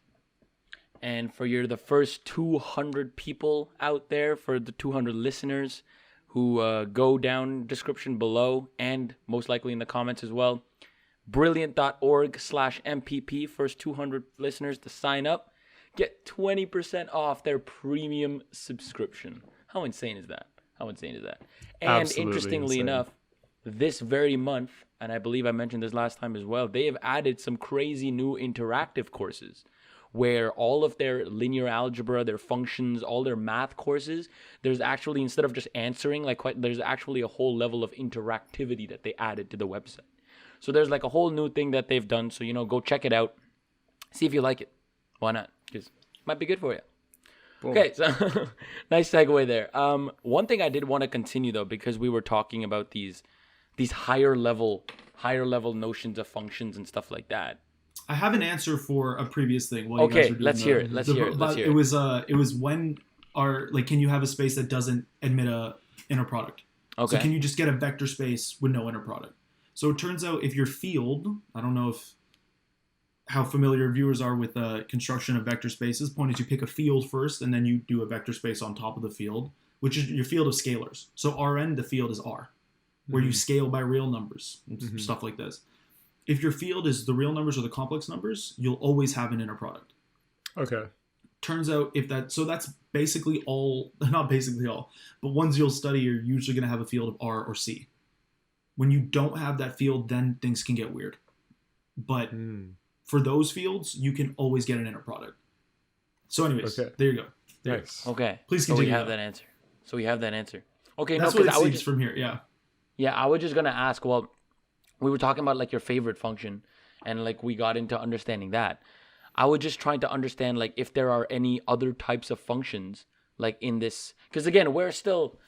And for the first 200 people out there, for the 200 listeners who go down description below and most likely in the comments as well, brilliant.org/MPP, first 200 listeners to sign up, get 20% off their premium subscription. How insane is that? And Absolutely interestingly insane. enough, this very month, and I believe I mentioned this last time as well, they have added some crazy new interactive courses where all of their linear algebra, their functions, all their math courses, there's actually, instead of just answering, there's actually a whole level of interactivity that they added to the website. So there's like a whole new thing that they've done. So, go check it out. See if you like it. Why not? Because it might be good for you. Boom. Okay, so nice segue there. One thing I did want to continue though, because we were talking about these higher level notions of functions and stuff like that. I have an answer for a previous thing. While you guys Okay, were doing let's hear it. Let's hear it. It was when can you have a space that doesn't admit a inner product? Okay. So can you just get a vector space with no inner product? So it turns out if your field, I don't know how familiar viewers are with the construction of vector spaces. Point is you pick a field first and then you do a vector space on top of the field, which is your field of scalars. So Rn, the field is R, where you scale by real numbers and stuff like this. If your field is the real numbers or the complex numbers, you'll always have an inner product. Okay. Turns out so that's basically all, not basically all, but ones you'll study, you're usually going to have a field of R or C. When you don't have that field, then things can get weird. But for those fields, you can always get an inner product. So anyways, There you go. Nice. Okay. Please So we continue. have that answer. Okay, That's no, what because it seems from here, yeah. Yeah, I was just gonna ask. Well, we were talking about like your favorite function, and like we got into understanding that. I was just trying to understand like if there are any other types of functions like in this, because again, we're still,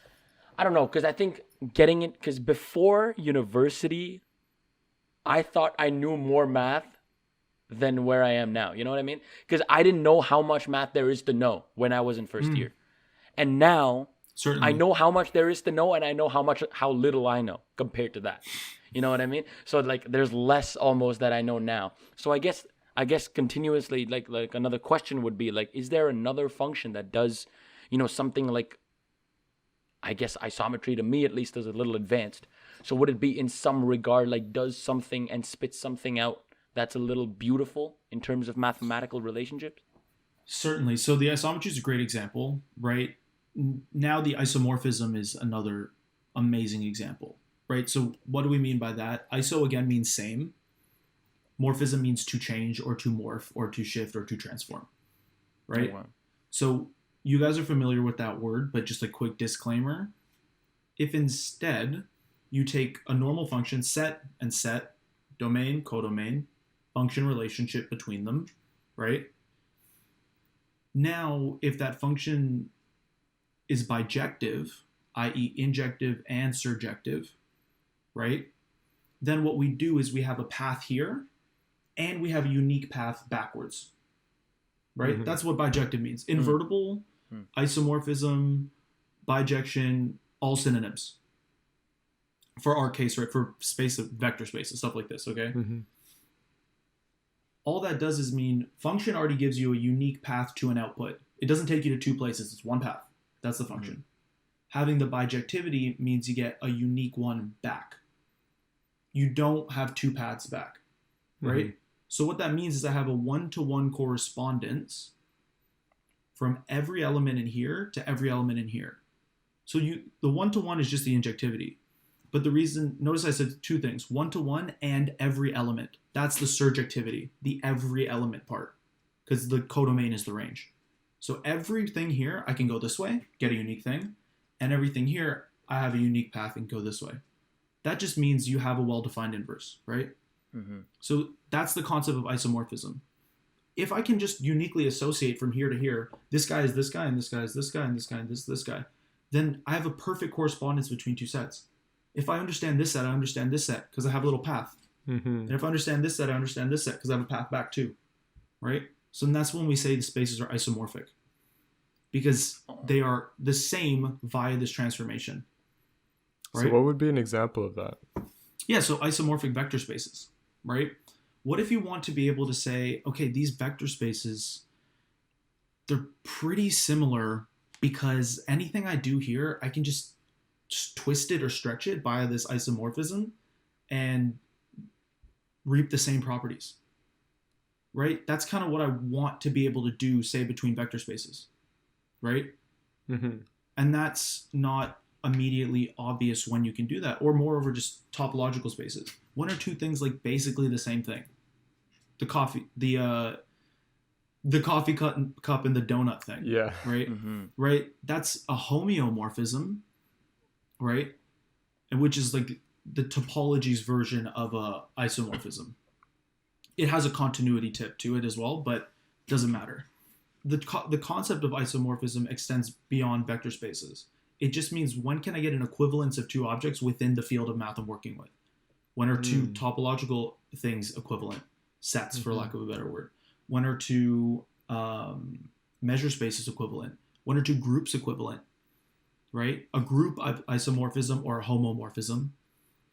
I don't know, because I think getting it, because before university, I thought I knew more math than where I am now. You know what I mean? Because I didn't know how much math there is to know when I was in first year, and now Certainly. I know how much there is to know, and I know how little I know compared to that. You know what I mean? So like, there's less almost that I know now. So I guess continuously, like another question would be like, is there another function that does, something like, I guess isometry to me at least is a little advanced. So would it be in some regard like does something and spits something out that's a little beautiful in terms of mathematical relationships? Certainly. So the isometry is a great example, right? Now the isomorphism is another amazing example, right? So what do we mean by that? Iso again means same. Morphism means to change or to morph or to shift or to transform, right? Oh, wow. So you guys are familiar with that word, but just a quick disclaimer. If instead you take a normal function, set and set, domain, codomain, function relationship between them, right? Now, if that function is bijective, i.e. injective and surjective, right? Then what we do is we have a path here and we have a unique path backwards, right? Mm-hmm. That's what bijective means. Invertible, isomorphism, bijection, all synonyms. For our case, right? For space of vector space and stuff like this, okay? Mm-hmm. All that does is mean function already gives you a unique path to an output. It doesn't take you to two places. It's one path. That's the function. Mm-hmm. Having the bijectivity means you get a unique one back. You don't have two paths back, right? Mm-hmm. So what that means is I have a one-to-one correspondence from every element in here to every element in here. So the one-to-one is just the injectivity. But the reason, notice I said two things, one-to-one and every element. That's the surjectivity, the every element part, because the codomain is the range. So everything here, I can go this way, get a unique thing, and everything here, I have a unique path and go this way. That just means you have a well-defined inverse, right? Mm-hmm. So that's the concept of isomorphism. If I can just uniquely associate from here to here, this guy is this guy, and this guy is this guy, and this guy, and this guy, then I have a perfect correspondence between two sets. If I understand this set, I understand this set because I have a little path. Mm-hmm. And if I understand this set, I understand this set because I have a path back too, right? So that's when we say the spaces are isomorphic because they are the same via this transformation. Right? So what would be an example of that? Yeah, so isomorphic vector spaces, right? What if you want to be able to say, okay, these vector spaces, they're pretty similar because anything I do here, I can just twist it or stretch it via this isomorphism and reap the same properties, right? That's kind of what I want to be able to do, say, between vector spaces, right? Mm-hmm. And that's not immediately obvious when you can do that, or moreover, just topological spaces. One or two things like basically the same thing. The coffee cup and the donut thing. Yeah. Right? Mm-hmm. Right? That's a homeomorphism, right? And which is like the topology's version of a isomorphism. It has a continuity tip to it as well, but doesn't matter. The concept of isomorphism extends beyond vector spaces. It just means when can I get an equivalence of two objects within the field of math I'm working with? When are two topological things equivalent? Sets, for lack of a better word. When are two measure spaces equivalent? When are two groups equivalent? Right? A group isomorphism or a homomorphism.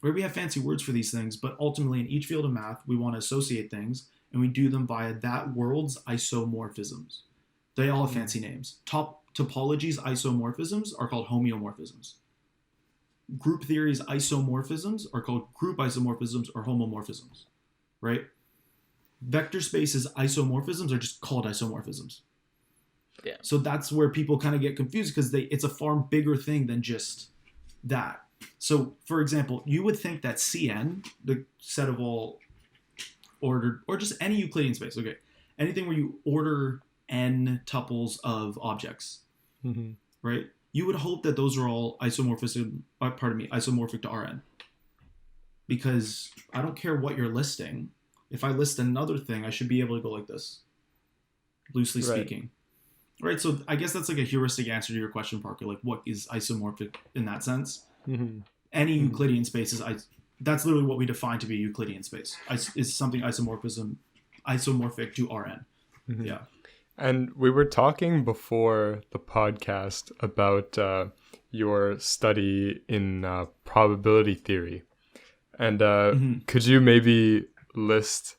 Where we have fancy words for these things, but ultimately in each field of math, we want to associate things, and we do them via that world's isomorphisms. They all have fancy names. Topology's isomorphisms are called homeomorphisms. Group theory's isomorphisms are called group isomorphisms or homomorphisms, right? Vector space's isomorphisms are just called isomorphisms. Yeah. So that's where people kind of get confused because it's a far bigger thing than just that. So, for example, you would think that Cn, the set of all ordered, or just any Euclidean space, okay, anything where you order n tuples of objects, right? You would hope that those are all isomorphic to Rn. Because I don't care what you're listing. If I list another thing, I should be able to go like this, loosely speaking. Right? So I guess that's like a heuristic answer to your question, Parker. Like, what is isomorphic in that sense? Any Euclidean space is that's literally what we define to be a Euclidean space. Is something isomorphic to Rn. Yeah. And we were talking before the podcast about your study in probability theory. And could you maybe list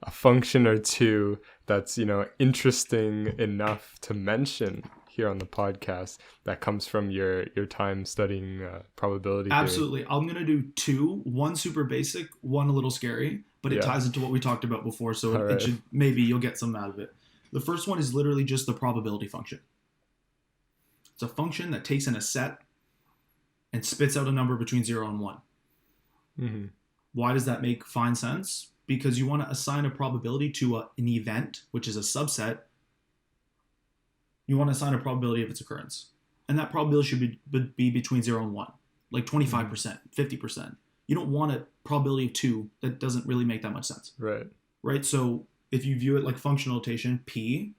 a function or two that's, interesting enough to mention here on the podcast that comes from your time studying probability theory? Absolutely. I'm going to do two. One super basic, one a little scary, but it ties into what we talked about before, so it should, maybe you'll get something out of it. The first one is literally just the probability function. It's a function that takes in a set and spits out a number between 0 and 1. Why does that make fine sense? Because you want to assign a probability to an event, which is a subset. You want to assign a probability of its occurrence. And that probability should be between 0 and 1, like 25%, 50%. You don't want a probability of 2. That doesn't really make that much sense. Right? So if you view it like functional notation, P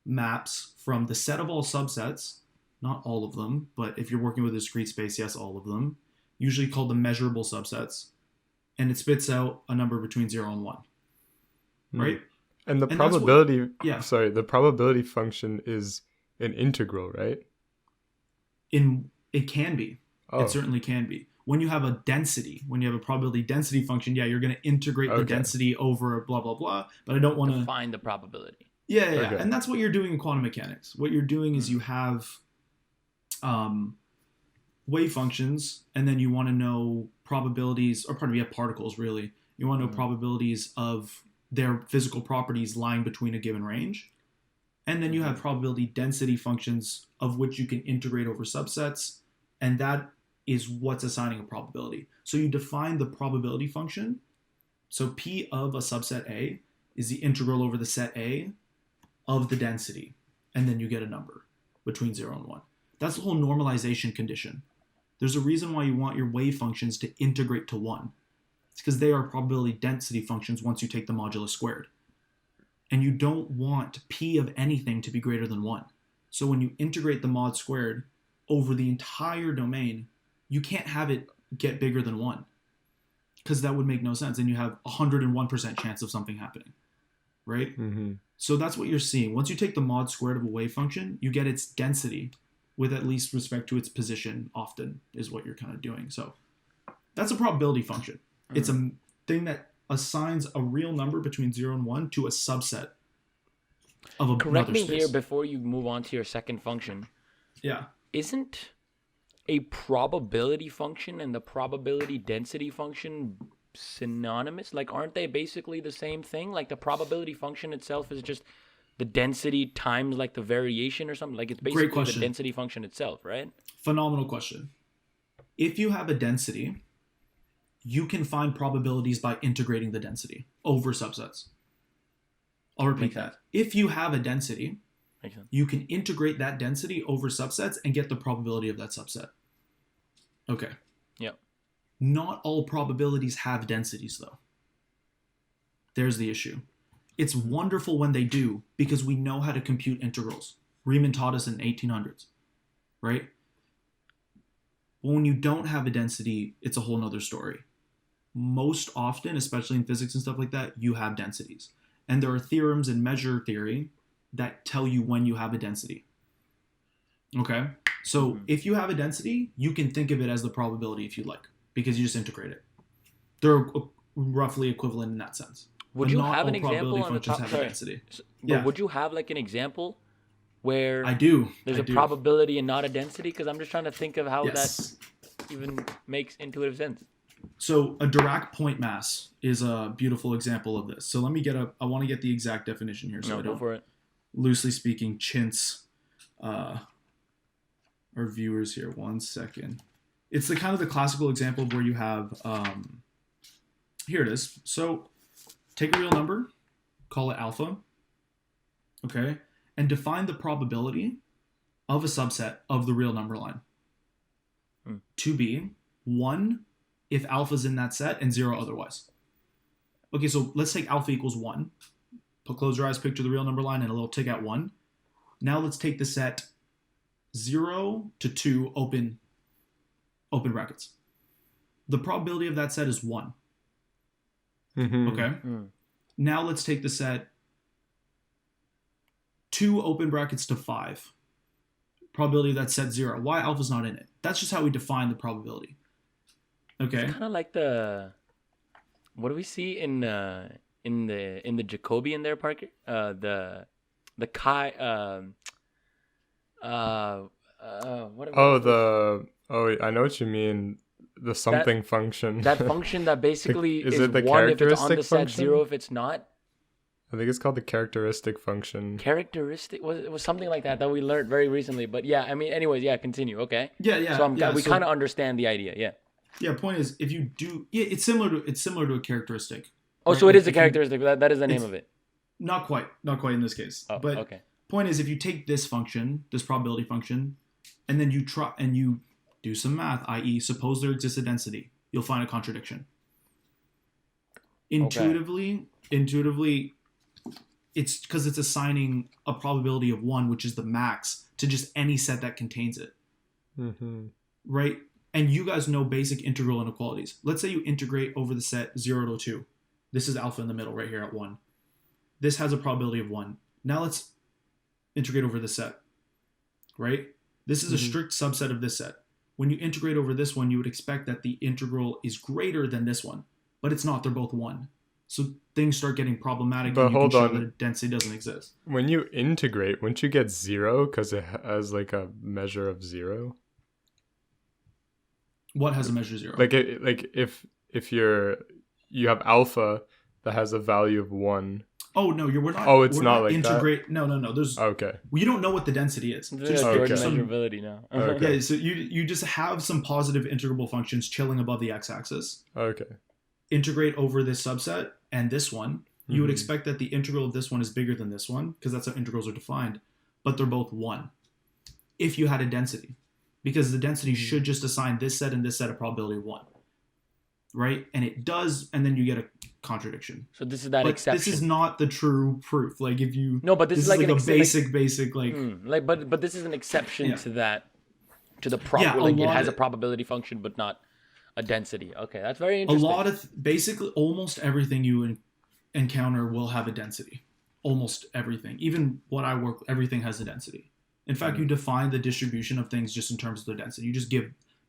maps from the set of all subsets, not all of them, but if you're working with a discrete space, yes, all of them, usually called the measurable subsets, and it spits out a number between 0 and 1. Right? And the probability, the probability function is an integral, right? It can be. It certainly can be. When you have a density, when you have a probability density function, you're going to integrate the density over blah, blah, blah. But I don't want to find the probability. Yeah. And that's what you're doing in quantum mechanics. What you're doing is you have wave functions, and then you want to know probabilities, or you have particles, really. You want to know probabilities of their physical properties lying between a given range. And then you have probability density functions of which you can integrate over subsets And that is what's assigning a probability. So you define the probability function. So P of a subset A is the integral over the set A of the density. And then you get a number between 0 and 1. That's the whole normalization condition. There's a reason why you want your wave functions to integrate to 1. It's because they are probability density functions once you take the modulus squared. And you don't want P of anything to be greater than 1. So when you integrate the mod squared over the entire domain, you can't have it get bigger than 1. Because that would make no sense. And you have 101% chance of something happening. Right? Mm-hmm. So that's what you're seeing. Once you take the mod squared of a wave function, you get its density with at least respect to its position often is what you're kind of doing. So that's a probability function. It's a thing that assigns a real number between 0 and 1 to a subset of another Correct me space. here before you move on to your second function. Yeah. Isn't a probability function and the probability density function synonymous? Like, aren't they basically the same thing? Like, the probability function itself is just the density times like the variation or something. Like, it's basically the density function itself, right? Phenomenal question. If you have a density, you can find probabilities by integrating the density over subsets. I'll repeat Makes that. sense. If you have a density, Makes sense. you can integrate that density over subsets and get the probability of that subset. Okay. Yep. Not all probabilities have densities, though. There's the issue. It's wonderful when they do because we know how to compute integrals. Riemann taught us in the 1800s, right? But when you don't have a density, it's a whole nother story. Most often, especially in physics and stuff like that, you have densities. And there are theorems in measure theory that tell you when you have a density. Okay? So if you have a density, you can think of it as the probability if you like, because you just integrate it. They're roughly equivalent in that sense. Would But you not have an all probability example on the functions top? have a Sorry. density. But Yeah. would you have like an example where I do. there's I a do. probability and not a density? Because I'm just trying to think of how Yes. that even makes intuitive sense. So a Dirac point mass is a beautiful example of this. So let me I want to get the exact definition here so I No, go don't, for it. loosely speaking, chintz our viewers here. 1 second. It's the kind of the classical example where you have, here it is. So take a real number, call it alpha, okay, and define the probability of a subset of the real number line to be 1 if alpha's in that set and 0 otherwise. Okay, so let's take alpha equals 1. Close your eyes, picture the real number line and a little tick at 1. Now let's take the set 0 to 2 open brackets. The probability of that set is 1. Mm-hmm. Okay? Now let's take the set 2 open brackets to 5. Probability of that set 0. Why alpha's not in it? That's just how we define the probability. Okay? Kind of like what do we see in the Jacobian there, Parker? The chi what I know what you mean. The something function. that function that basically Is is it the 1 if it's on the characteristic set, function? 0 if it's not. I think it's called the characteristic function. Characteristic was something like that we learned very recently. But yeah, I mean, anyways, yeah, continue. Okay. Yeah. So we so- kind of understand the idea. Yeah. Yeah, point is, if you do, it's similar to a characteristic. Oh, right? so it is a If you- characteristic. That is the name it's- of it. Not quite in this case. Oh, but okay. point is, if you take this function, this probability function, and then you try and you do some math, i.e., suppose there exists a density, you'll find a contradiction. Intuitively, it's because it's assigning a probability of 1, which is the max, to just any set that contains it. Mm-hmm. Right? And you guys know basic integral inequalities. Let's say you integrate over the set 0 to 2. This is alpha in the middle right here at 1. This has a probability of 1. Now let's integrate over this set. Right? This is a strict subset of this set. When you integrate over this one, you would expect that the integral is greater than this one. But it's not. They're both 1. So things start getting problematic But and you hold can show on. that a density doesn't exist. When you integrate, wouldn't you get 0 because it has like a measure of 0? What has a measure 0? If you have alpha that has a value of 1, Oh no, we're not. Oh, it's we're not like integrate. No. There's. Okay. You don't know what the density is. There's Just Jordan Okay. measurability now. Okay. Yeah, so you just have some positive integrable functions chilling above the x-axis. Okay. Integrate over this subset and this one. You would Mhm. expect that the integral of this one is bigger than this one because that's how integrals are defined, but they're both 1 if you had a density, because the density should just assign this set and this set a probability of 1, right? And it does, and then you get a contradiction. So this is that But exception. this is not the true proof. Like if you No, but this is like an a exception. basic like But this is an exception Yeah. to that, to the Yeah, like it lot has a of- probability function, but not a density. Okay, that's very a interesting. lot of basically almost everything you encounter will have a density. Almost everything, even what I work, everything has a density. In fact, you define the distribution of things just in terms of their density.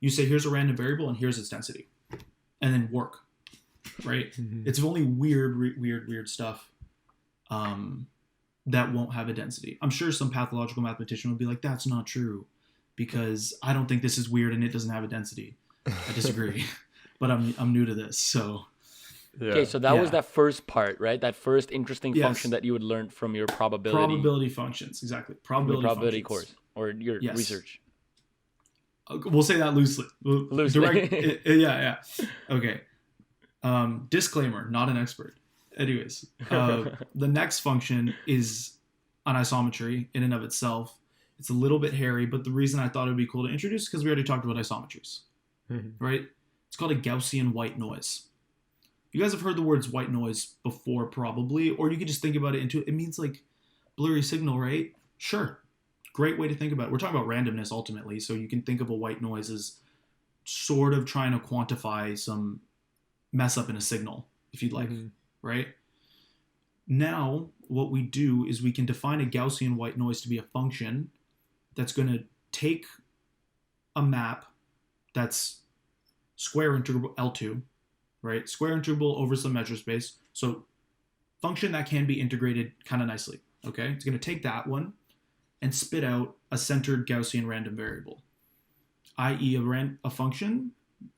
You say here's a random variable and here's its density, and then work, right? Mhm. It's only weird stuff that won't have a density. I'm sure some pathological mathematician would be like, that's not true, because I don't think this is weird and it doesn't have a density. I disagree, but I'm new to this, so Yeah. Okay, so that was Yeah. that first part, right? That first interesting Yes. function that you would learn from your probability functions, exactly. from your Probability course functions. or your Yes. research. We'll say that loosely. Loosely. Yeah. Okay. Disclaimer: not an expert. Anyways, the next function is an isometry in and of itself. It's a little bit hairy, but the reason I thought it would be cool to introduce because we already talked about isometries, Mhm. right? It's called a Gaussian white noise. You guys have heard the words white noise before, probably, or you could just think about it into it means like blurry signal, right? Sure. Great way to think about it. We're talking about randomness ultimately, so you can think of a white noise as sort of trying to quantify some mess up in a signal, if you'd like, Mhm. right? Now, what we do is we can define a Gaussian white noise to be a function that's going to take a map that's square integral L2, right? Square integral over some measure space. So function that can be integrated kind of nicely, okay? It's going to take that one and spit out a centered Gaussian random variable, i.e. a function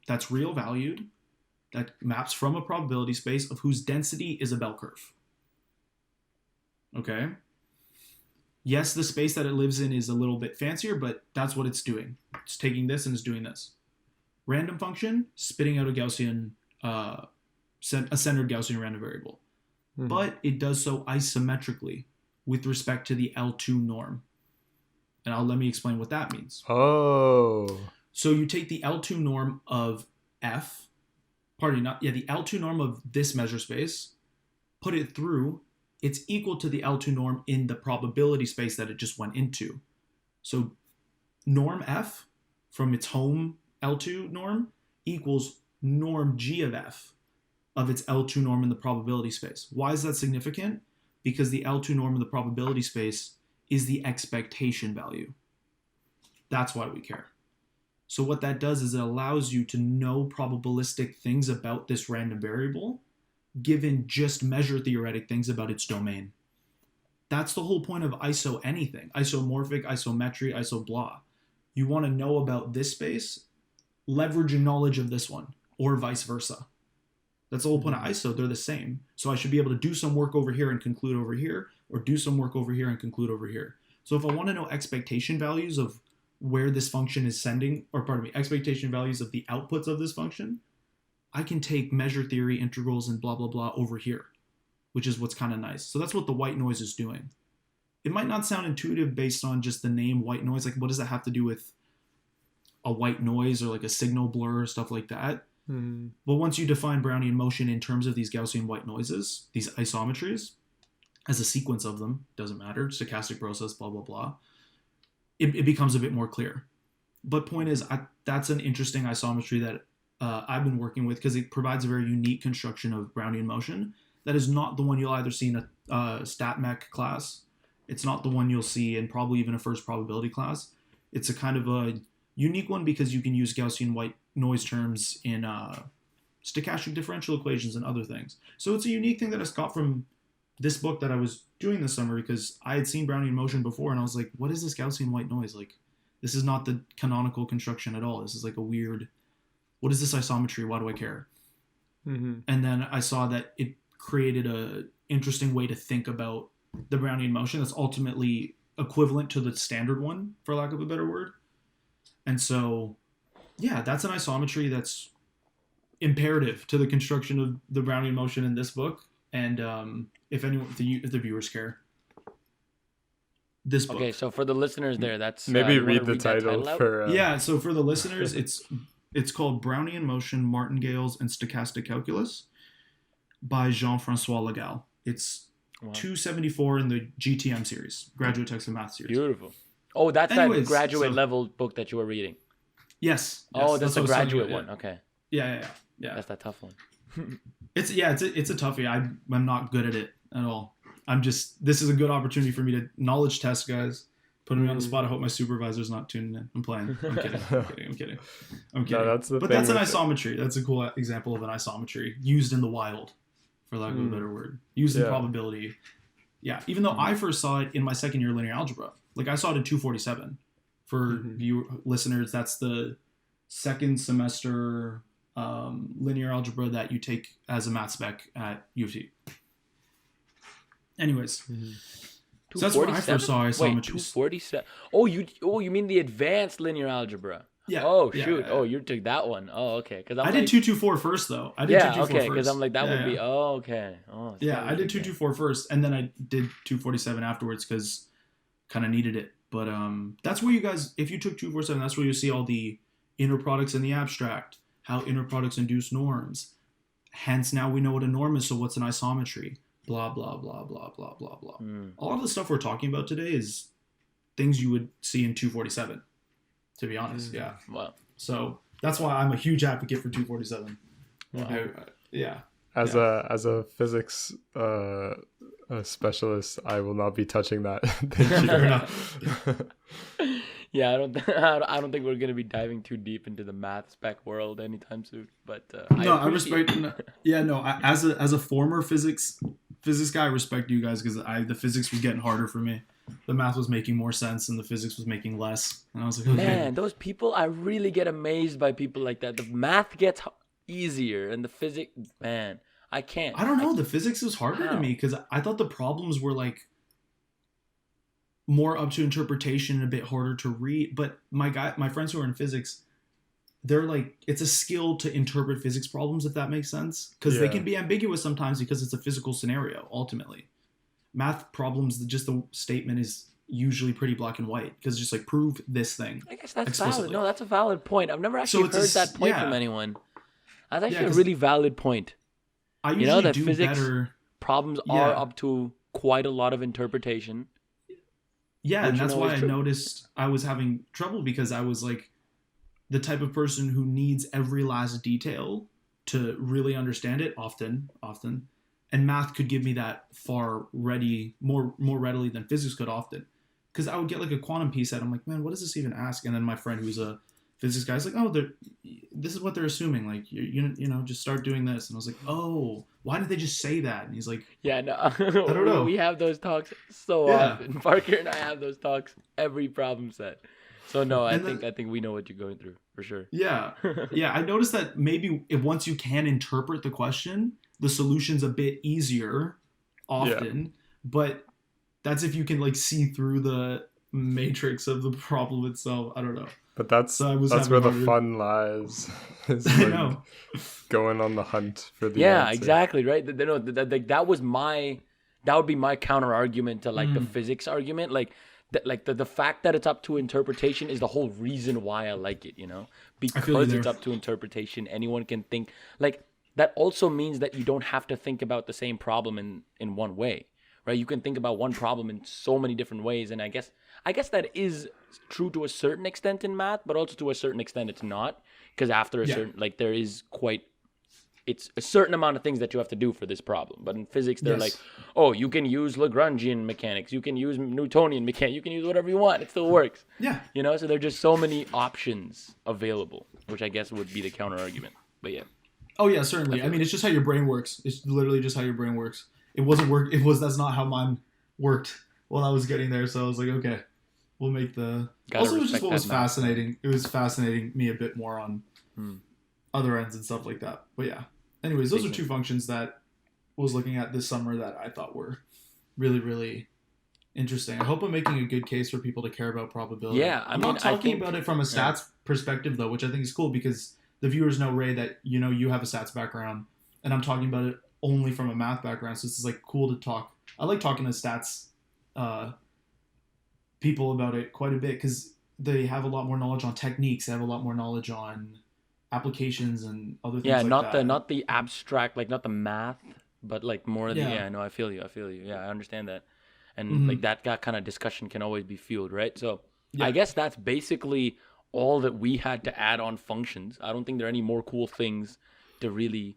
that's real valued, that maps from a probability space of whose density is a bell curve. Okay? Yes, the space that it lives in is a little bit fancier, but that's what it's doing. It's taking this and it's doing this. Random function, spitting out a Gaussian, a centered Gaussian random variable. Mhm. But it does so isometrically with respect to the L2 norm. And let me explain what that means. Oh. So you take the L2 norm of F, the L2 norm of this measure space, put it through, it's equal to the L2 norm in the probability space that it just went into. So norm F from its home L2 norm equals norm G of F of its L2 norm in the probability space. Why is that significant? Because the L2 norm in the probability space is the expectation value. That's why we care. So what that does is it allows you to know probabilistic things about this random variable, given just measure theoretic things about its domain. That's the whole point of iso anything. Isomorphic, isometry, iso blah. You want to know about this space, leverage your knowledge of this one, or vice versa. That's the whole point of iso. They're the same. So I should be able to do some work over here and conclude over here, or do some work over here and conclude over here. So if I want to know expectation values of where this function is sending, expectation values of the outputs of this function, I can take measure theory integrals and blah, blah, blah over here, which is what's kind of nice. So that's what the white noise is doing. It might not sound intuitive based on just the name white noise. Like, what does that have to do with a white noise or like a signal blur or stuff like that? Mhm. But once you define Brownian motion in terms of these Gaussian white noises, these isometries, as a sequence of them, doesn't matter, stochastic process, blah, blah, blah, it becomes a bit more clear. But point is, that's an interesting isometry that I've been working with because it provides a very unique construction of Brownian motion that is not the one you'll either see in a stat mech class. It's not the one you'll see in probably even a first probability class. It's a kind of a unique one because you can use Gaussian white noise terms in stochastic differential equations and other things. So it's a unique thing that I got from this book that I was doing this summer because I had seen Brownian motion before and I was like, what is this Gaussian white noise? Like, this is not the canonical construction at all. This is like a weird, what is this isometry? Why do I care? Mhm. And then I saw that it created a interesting way to think about the Brownian motion that's ultimately equivalent to the standard one, for lack of a better word. And so, yeah, that's an isometry that's imperative to the construction of the Brownian motion in this book. And if the viewers care, this book. Okay, so for the listeners there, that's maybe you wanna read the title out? for Yeah, so for the listeners, it's called Brownian Motion, Martingales, and Stochastic Calculus by Jean-François Legal. It's 274 in the GTM series, Graduate Text of Math series. Beautiful. Oh, that's Anyways, that graduate level book that you were reading. Yes. Oh, that's the what I was telling graduate you, one. Okay. Yeah. That's that tough one. It's a toughie. I'm not good at it at all. This is a good opportunity for me to knowledge test, guys. Putting me on the spot. I hope my supervisor's not tuning in. I'm playing. I'm kidding. No, that's the but thing that's an with isometry. That's a cool example of an isometry used in the wild, for lack of a better word. Used in probability. Yeah. Even though I first saw it in my second year linear algebra. Like I saw it in 247. For listeners, that's the second semester linear algebra that you take as a math spec at U of T. Anyways, so that's where I first saw isometries. Wait, 247. Oh, you mean the advanced linear algebra? Yeah. Oh shoot. Yeah. Oh, you took that one. Oh, okay. Because I did 224 first though. I did 224 okay. Because I'm like that would be. Oh, okay. Oh. Yeah, I did 224 first, and then I did 247 afterwards because kind of needed it. But that's where you guys, if you took 247, that's where you see all the inner products in the abstract, how inner products induce norms. Hence, now we know what a norm is. So what's an isometry? Blah blah blah blah blah blah blah. A lot of the stuff we're talking about today is things you would see in 247. To be honest, yeah. Wow. So that's why I'm a huge advocate for 247. Wow. As a physics specialist, I will not be touching that. Fair enough. Yeah, I don't think we're gonna be diving too deep into the math spec world anytime soon. But I respect. As a former physics guy, I respect you guys because the physics was getting harder for me. The math was making more sense and the physics was making less. And I was like, okay. Man, those people, I really get amazed by people like that. The math gets easier and the physics, man, I can't. I don't know. The physics was harder to me because I thought the problems were like more up to interpretation and a bit harder to read. But my friends who are in physics, they're like, it's a skill to interpret physics problems, if that makes sense. Because they can be ambiguous sometimes because it's a physical scenario, ultimately. Math problems, just the statement is usually pretty black and white because it's just like prove this thing. I guess that's valid. No, that's a valid point. I've never actually heard that point from anyone. That's actually a really valid point. I usually that do physics better. Problems are up to quite a lot of interpretation. Yeah, and that's why I noticed I was having trouble because I was like the type of person who needs every last detail to really understand it often. And math could give me that more readily than physics could often. Because I would get like a quantum piece set. I'm like, man, what does this even ask? And then my friend who's a physics guy is like, oh, this is what they're assuming. Like, you know, just start doing this. And I was like, oh, why did they just say that? And he's like, yeah, no, I don't know. We have those talks so often. Parker and I have those talks every problem set. So no, I think we know what you're going through for sure. Yeah. Yeah. I noticed that maybe once you can interpret the question, the solution's a bit easier often, but that's if you can like see through the matrix of the problem itself. I don't know. But that's where the fun lies. I know. Going on the hunt for the answer. Exactly, right? That would be my counter argument to like the physics argument. Like the fact that it's up to interpretation is the whole reason why I like it, you know? Because it's up to interpretation, anyone can think like that also means that you don't have to think about the same problem in one way, right? You can think about one problem in so many different ways. And I guess that is true to a certain extent in math, but also to a certain extent it's not. Because after a certain, like there is it's a certain amount of things that you have to do for this problem. But in physics, they're like, oh, you can use Lagrangian mechanics. You can use Newtonian mechanics. You can use whatever you want. It still works. Yeah. You know, so there are just so many options available, which I guess would be the counter argument. But yeah. Oh yeah, certainly. I mean, it's just how your brain works. It's literally just how your brain works. That's not how mine worked while I was getting there. So I was like, okay, we'll make the. Also, it was just what was fascinating. It was fascinating me a bit more on other ends and stuff like that. But yeah. Anyways, those are two functions that was looking at this summer that I thought were really, really interesting. I hope I'm making a good case for people to care about probability. Yeah, I'm not talking about it from a stats perspective though, which I think is cool because the viewers know, Ray, that you have a stats background, and I'm talking about it only from a math background. So it's like cool to talk. I like talking to stats people about it quite a bit because they have a lot more knowledge on techniques. They have a lot more knowledge on applications and other things. Yeah, like not that. not the abstract, like not the math, but like more the Yeah. no, I feel you. Yeah, I understand that. And Mhm. like that kind of discussion can always be fueled, right? So Yeah. I guess that's basically all that we had to add on functions. I don't think there are any more cool things to really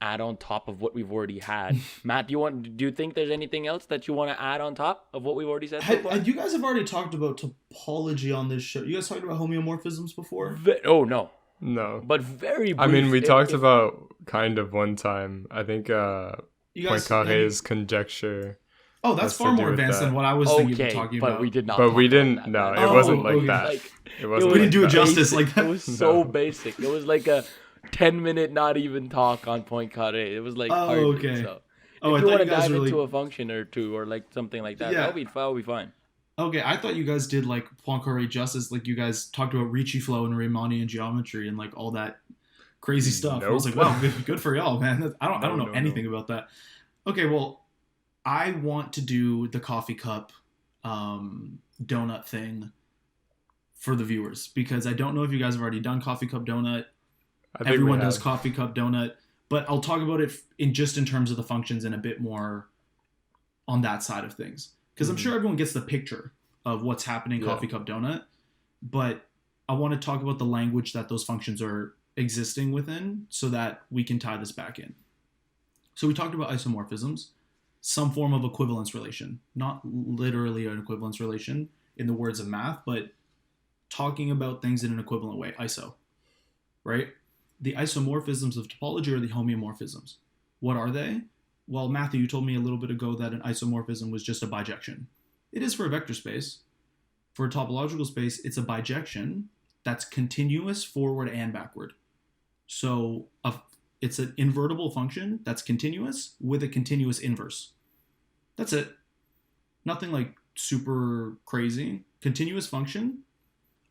add on top of what we've already had. Matt, do you think there's anything else that you want to add on top of what we've already said so far? You guys have already talked about topology on this show. You guys talked about homeomorphisms before? Oh no, No. but very. I mean, brief, we talked if- about kind of one time. I think You guys, Poincaré's conjecture. oh, that's has to far do more with advanced that. than what I was thinking Okay, of talking but about. we did not. But talk we about didn't. that, No, man. it wasn't like okay. that. Like, It wasn't. we didn't do it like that. justice like that. It was so No. basic. It was like a 10-minute not even talk on Poincaré. It was like Oh, hardly, okay. So Oh, I if you thought want you to guys dive really. into a function or two or like something like that, Yeah. that'll be fine. Okay, I thought you guys did like Poincaré justice. Like you guys talked about Ricci flow and Riemannian geometry and like all that crazy stuff. I was like, Nope. wow, good for y'all, man. I don't know No. anything about that. Okay, well, I want to do the coffee cup donut thing for the viewers because I don't know if you guys have already done coffee cup donut. I think we Everyone does have. coffee cup donut, but I'll talk about it in terms of the functions and a bit more on that side of things because I'm Mhm. sure everyone gets the picture of what's happening in Yeah. coffee cup donut, but I want to talk about the language that those functions are existing within so that we can tie this back in. So we talked about isomorphisms, some form of equivalence relation, not literally an equivalence relation in the words of math, but talking about things in an equivalent way, iso, right? The isomorphisms of topology are the homeomorphisms. What are they? Well, Matthew, you told me a little bit ago that an isomorphism was just a bijection. It is for a vector space. For a topological space, it's a bijection that's continuous forward and backward. So it's an invertible function that's continuous with a continuous inverse. That's it. Nothing like super crazy. Continuous function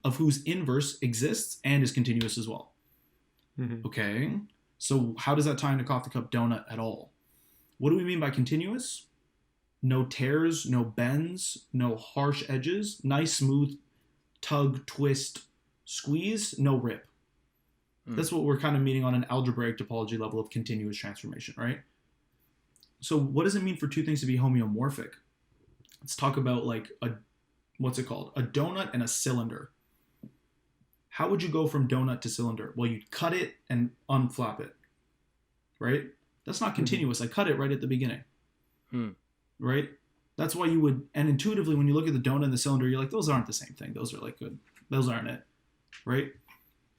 of whose inverse exists and is continuous as well. Mhm. Okay, so how does that tie into coffee cup donut at all? What do we mean by continuous? No tears, no bends, no harsh edges, nice smooth tug, twist, squeeze, no rip. That's what we're kind of meaning on an algebraic topology level of continuous transformation, right? So what does it mean for two things to be homeomorphic? Let's talk about like what's it called? A donut and a cylinder. How would you go from donut to cylinder? Well, you'd cut it and unflap it, right? That's not continuous. I cut it right at the beginning, right? That's why you would, and intuitively when you look at the donut and the cylinder, you're like, those aren't the same thing. Those are like good. Those aren't it, right?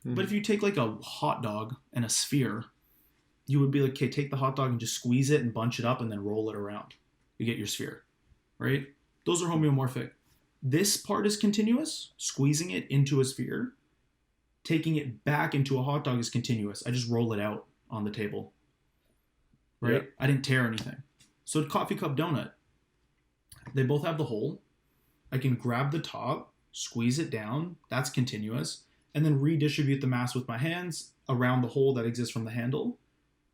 But if you take like a hot dog and a sphere, you would be like, okay, take the hot dog and just squeeze it and bunch it up and then roll it around. You get your sphere, right? Those are homeomorphic. This part is continuous. Squeezing it into a sphere. Taking it back into a hot dog is continuous. I just roll it out on the table, right? Yep. I didn't tear anything. So a coffee cup donut, they both have the hole. I can grab the top, squeeze it down. That's continuous. And then redistribute the mass with my hands around the hole that exists from the handle.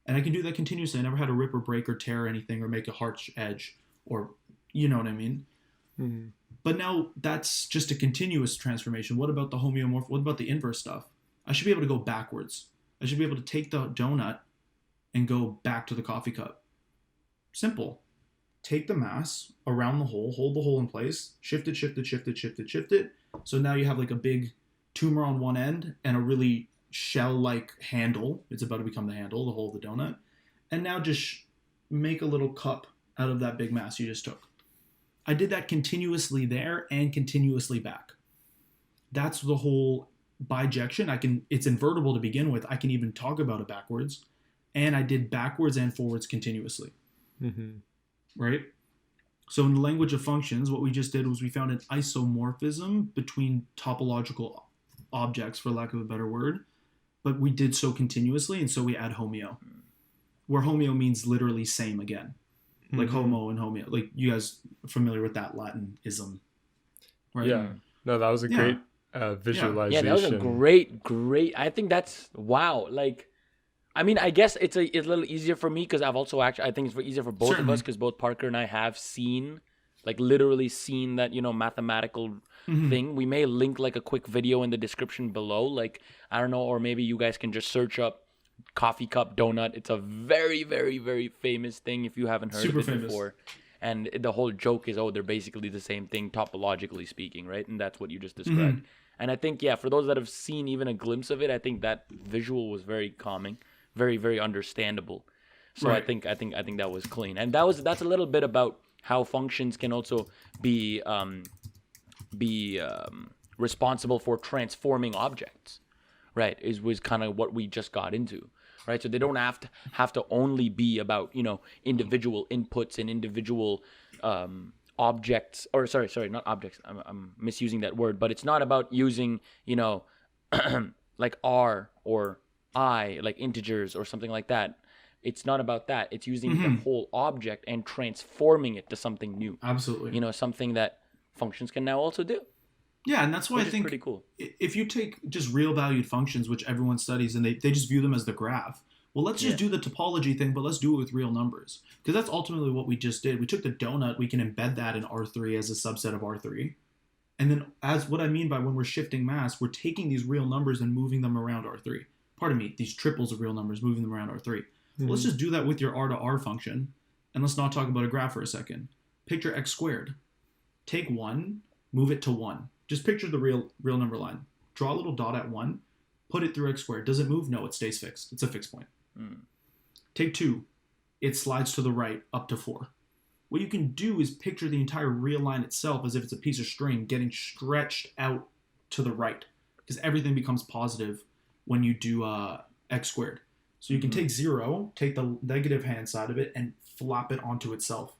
And I can do that continuously. I never had to rip or break or tear anything or make a harsh edge or, you know what I mean? Mhm. But now that's just a continuous transformation. What about the homeomorph? What about the inverse stuff? I should be able to go backwards. I should be able to take the donut and go back to the coffee cup. Simple. Take the mass around the hole, hold the hole in place, shift it, shift it, shift it, shift it, shift it. So now you have like a big tumor on one end and a really shell-like handle. It's about to become the handle, the hole of the donut. And now just make a little cup out of that big mass you just took. I did that continuously there and continuously back. That's the whole bijection. It's invertible to begin with. I can even talk about it backwards. And I did backwards and forwards continuously. Mhm. Right? So in the language of functions, what we just did was we found an isomorphism between topological objects, for lack of a better word, but we did so continuously, and so we add homeo. where homeo means literally same again. Like homo and homeo. Like, you guys are familiar with that Latinism, right? Yeah. No, that was a great visualization. Yeah, that was a great. I think that's wow. Like, I mean, I guess it's a little easier for me because I've also I think it's easier for both of us because both Parker and I have seen, like, literally seen that, you know, mathematical thing. We may link like a quick video in the description below. Like, I don't know, or maybe you guys can just search up coffee cup donut. It's a very, very, very famous thing if you haven't heard of it before. And the whole joke is, they're basically the same thing topologically speaking, right? And that's what you just described. And I think, for those that have seen even a glimpse of it, I think that visual was very calming, very, very understandable. So I think that was clean. And that's a little bit about how functions can also be responsible for transforming objects, right? Was kind of what we just got into. Right, so they don't have to only be about, you know, individual inputs and individual objects, or sorry, not objects. I'm misusing that word, but it's not about using, you know, like R or I, like integers or something like that. It's not about that. It's using the whole object and transforming it to something new. Absolutely. You know, something that functions can now also do. Yeah, and that's why I think pretty cool. If you take just real valued functions, which everyone studies, and they just view them as the graph, well, let's just do the topology thing, but let's do it with real numbers. Because that's ultimately what we just did. We took the donut, we can embed that in R3 as a subset of R3. And then, as what I mean by when we're shifting mass, we're taking these real numbers and moving them around R3. Pardon me, these triples of real numbers, moving them around R3. Well, let's just do that with your R to R function. And let's not talk about a graph for a second. Picture x squared. Take 1, move it to 1. Just picture the real number line. Draw a little dot at 1, put it through x squared. Does it move? No, it stays fixed. It's a fixed point. Take 2. It slides to the right up to 4. What you can do is picture the entire real line itself as if it's a piece of string getting stretched out to the right, because everything becomes positive when you do x squared. So you can take 0, take the negative hand side of it, and flop it onto itself.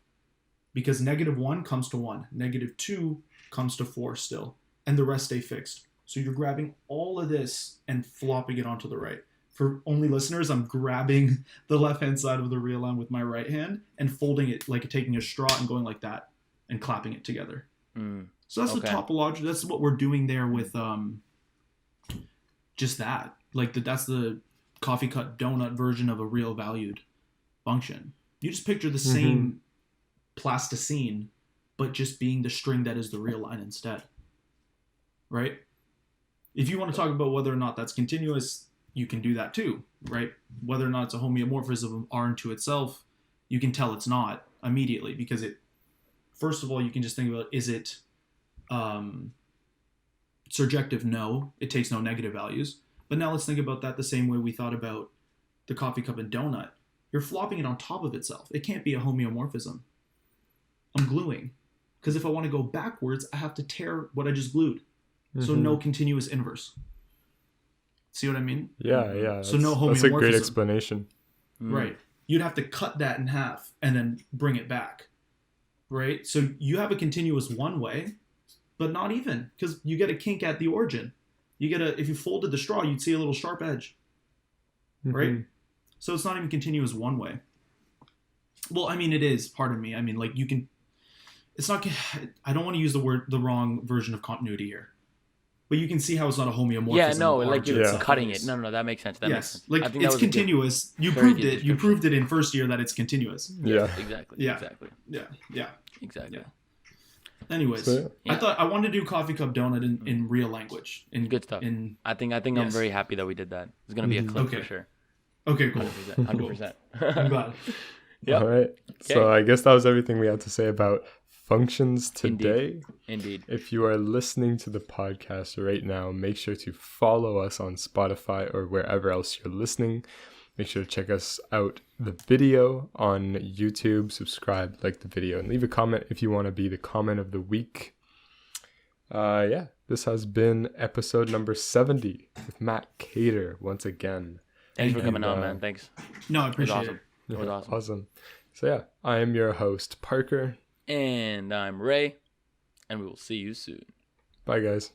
Because -1 comes to 1. -2 comes to 4 still. And the rest stay fixed. So you're grabbing all of this and flopping it onto the right. For only listeners, I'm grabbing the left-hand side of the real line with my right hand and folding it like taking a straw and going like that and clapping it together. So that's the topology. That's what we're doing there with just that. Like that's the coffee cut donut version of a real valued function. You just picture the same plasticine, but just being the string that is the real line instead. Right? If you want to talk about whether or not that's continuous, you can do that too, right? Whether or not it's a homeomorphism of R into itself, you can tell it's not immediately because first of all, you can just think about, is it surjective? No, it takes no negative values. But now let's think about that the same way we thought about the coffee cup and donut. You're flopping it on top of itself. It can't be a homeomorphism. I'm gluing. Because if I want to go backwards, I have to tear what I just glued. So no continuous inverse. See what I mean? Yeah. So no homeomorphism. That's a great explanation. Right. You'd have to cut that in half and then bring it back. Right? So you have a continuous one way, but not even. Because you get a kink at the origin. If you folded the straw, you'd see a little sharp edge. Right? So it's not even continuous one way. Well, I mean, it is, pardon me. I mean, like, you can... It's not... I don't want to use the wrong version of continuity here. But you can see how it's not a homeomorphism. Yeah, no, like you're cutting it. No, that makes sense. That makes sense. Like, it's continuous. You proved it. You proved it in first year that it's continuous. Yeah. Exactly. Yeah. Exactly. Yeah. Exactly. Yeah. Anyways, I wanted to do coffee cup donut in real language. Good stuff. I think I'm very happy that we did that. It's going to be a clip for sure. Okay, cool. 100%. I'm glad. Yep. All right. Okay. So I guess that was everything we had to say about functions today. Indeed. If you are listening to the podcast right now, make sure to follow us on Spotify or wherever else you're listening. Make sure to check us out the video on YouTube, subscribe, like the video, and leave a comment if you want to be the comment of the week. This has been episode number 70 with Matt Cater once again. Thanks for coming on, man. Thanks. No, I appreciate it. It was awesome. Awesome. So I am your host, Parker. And I'm Ray. And we will see you soon. Bye, guys.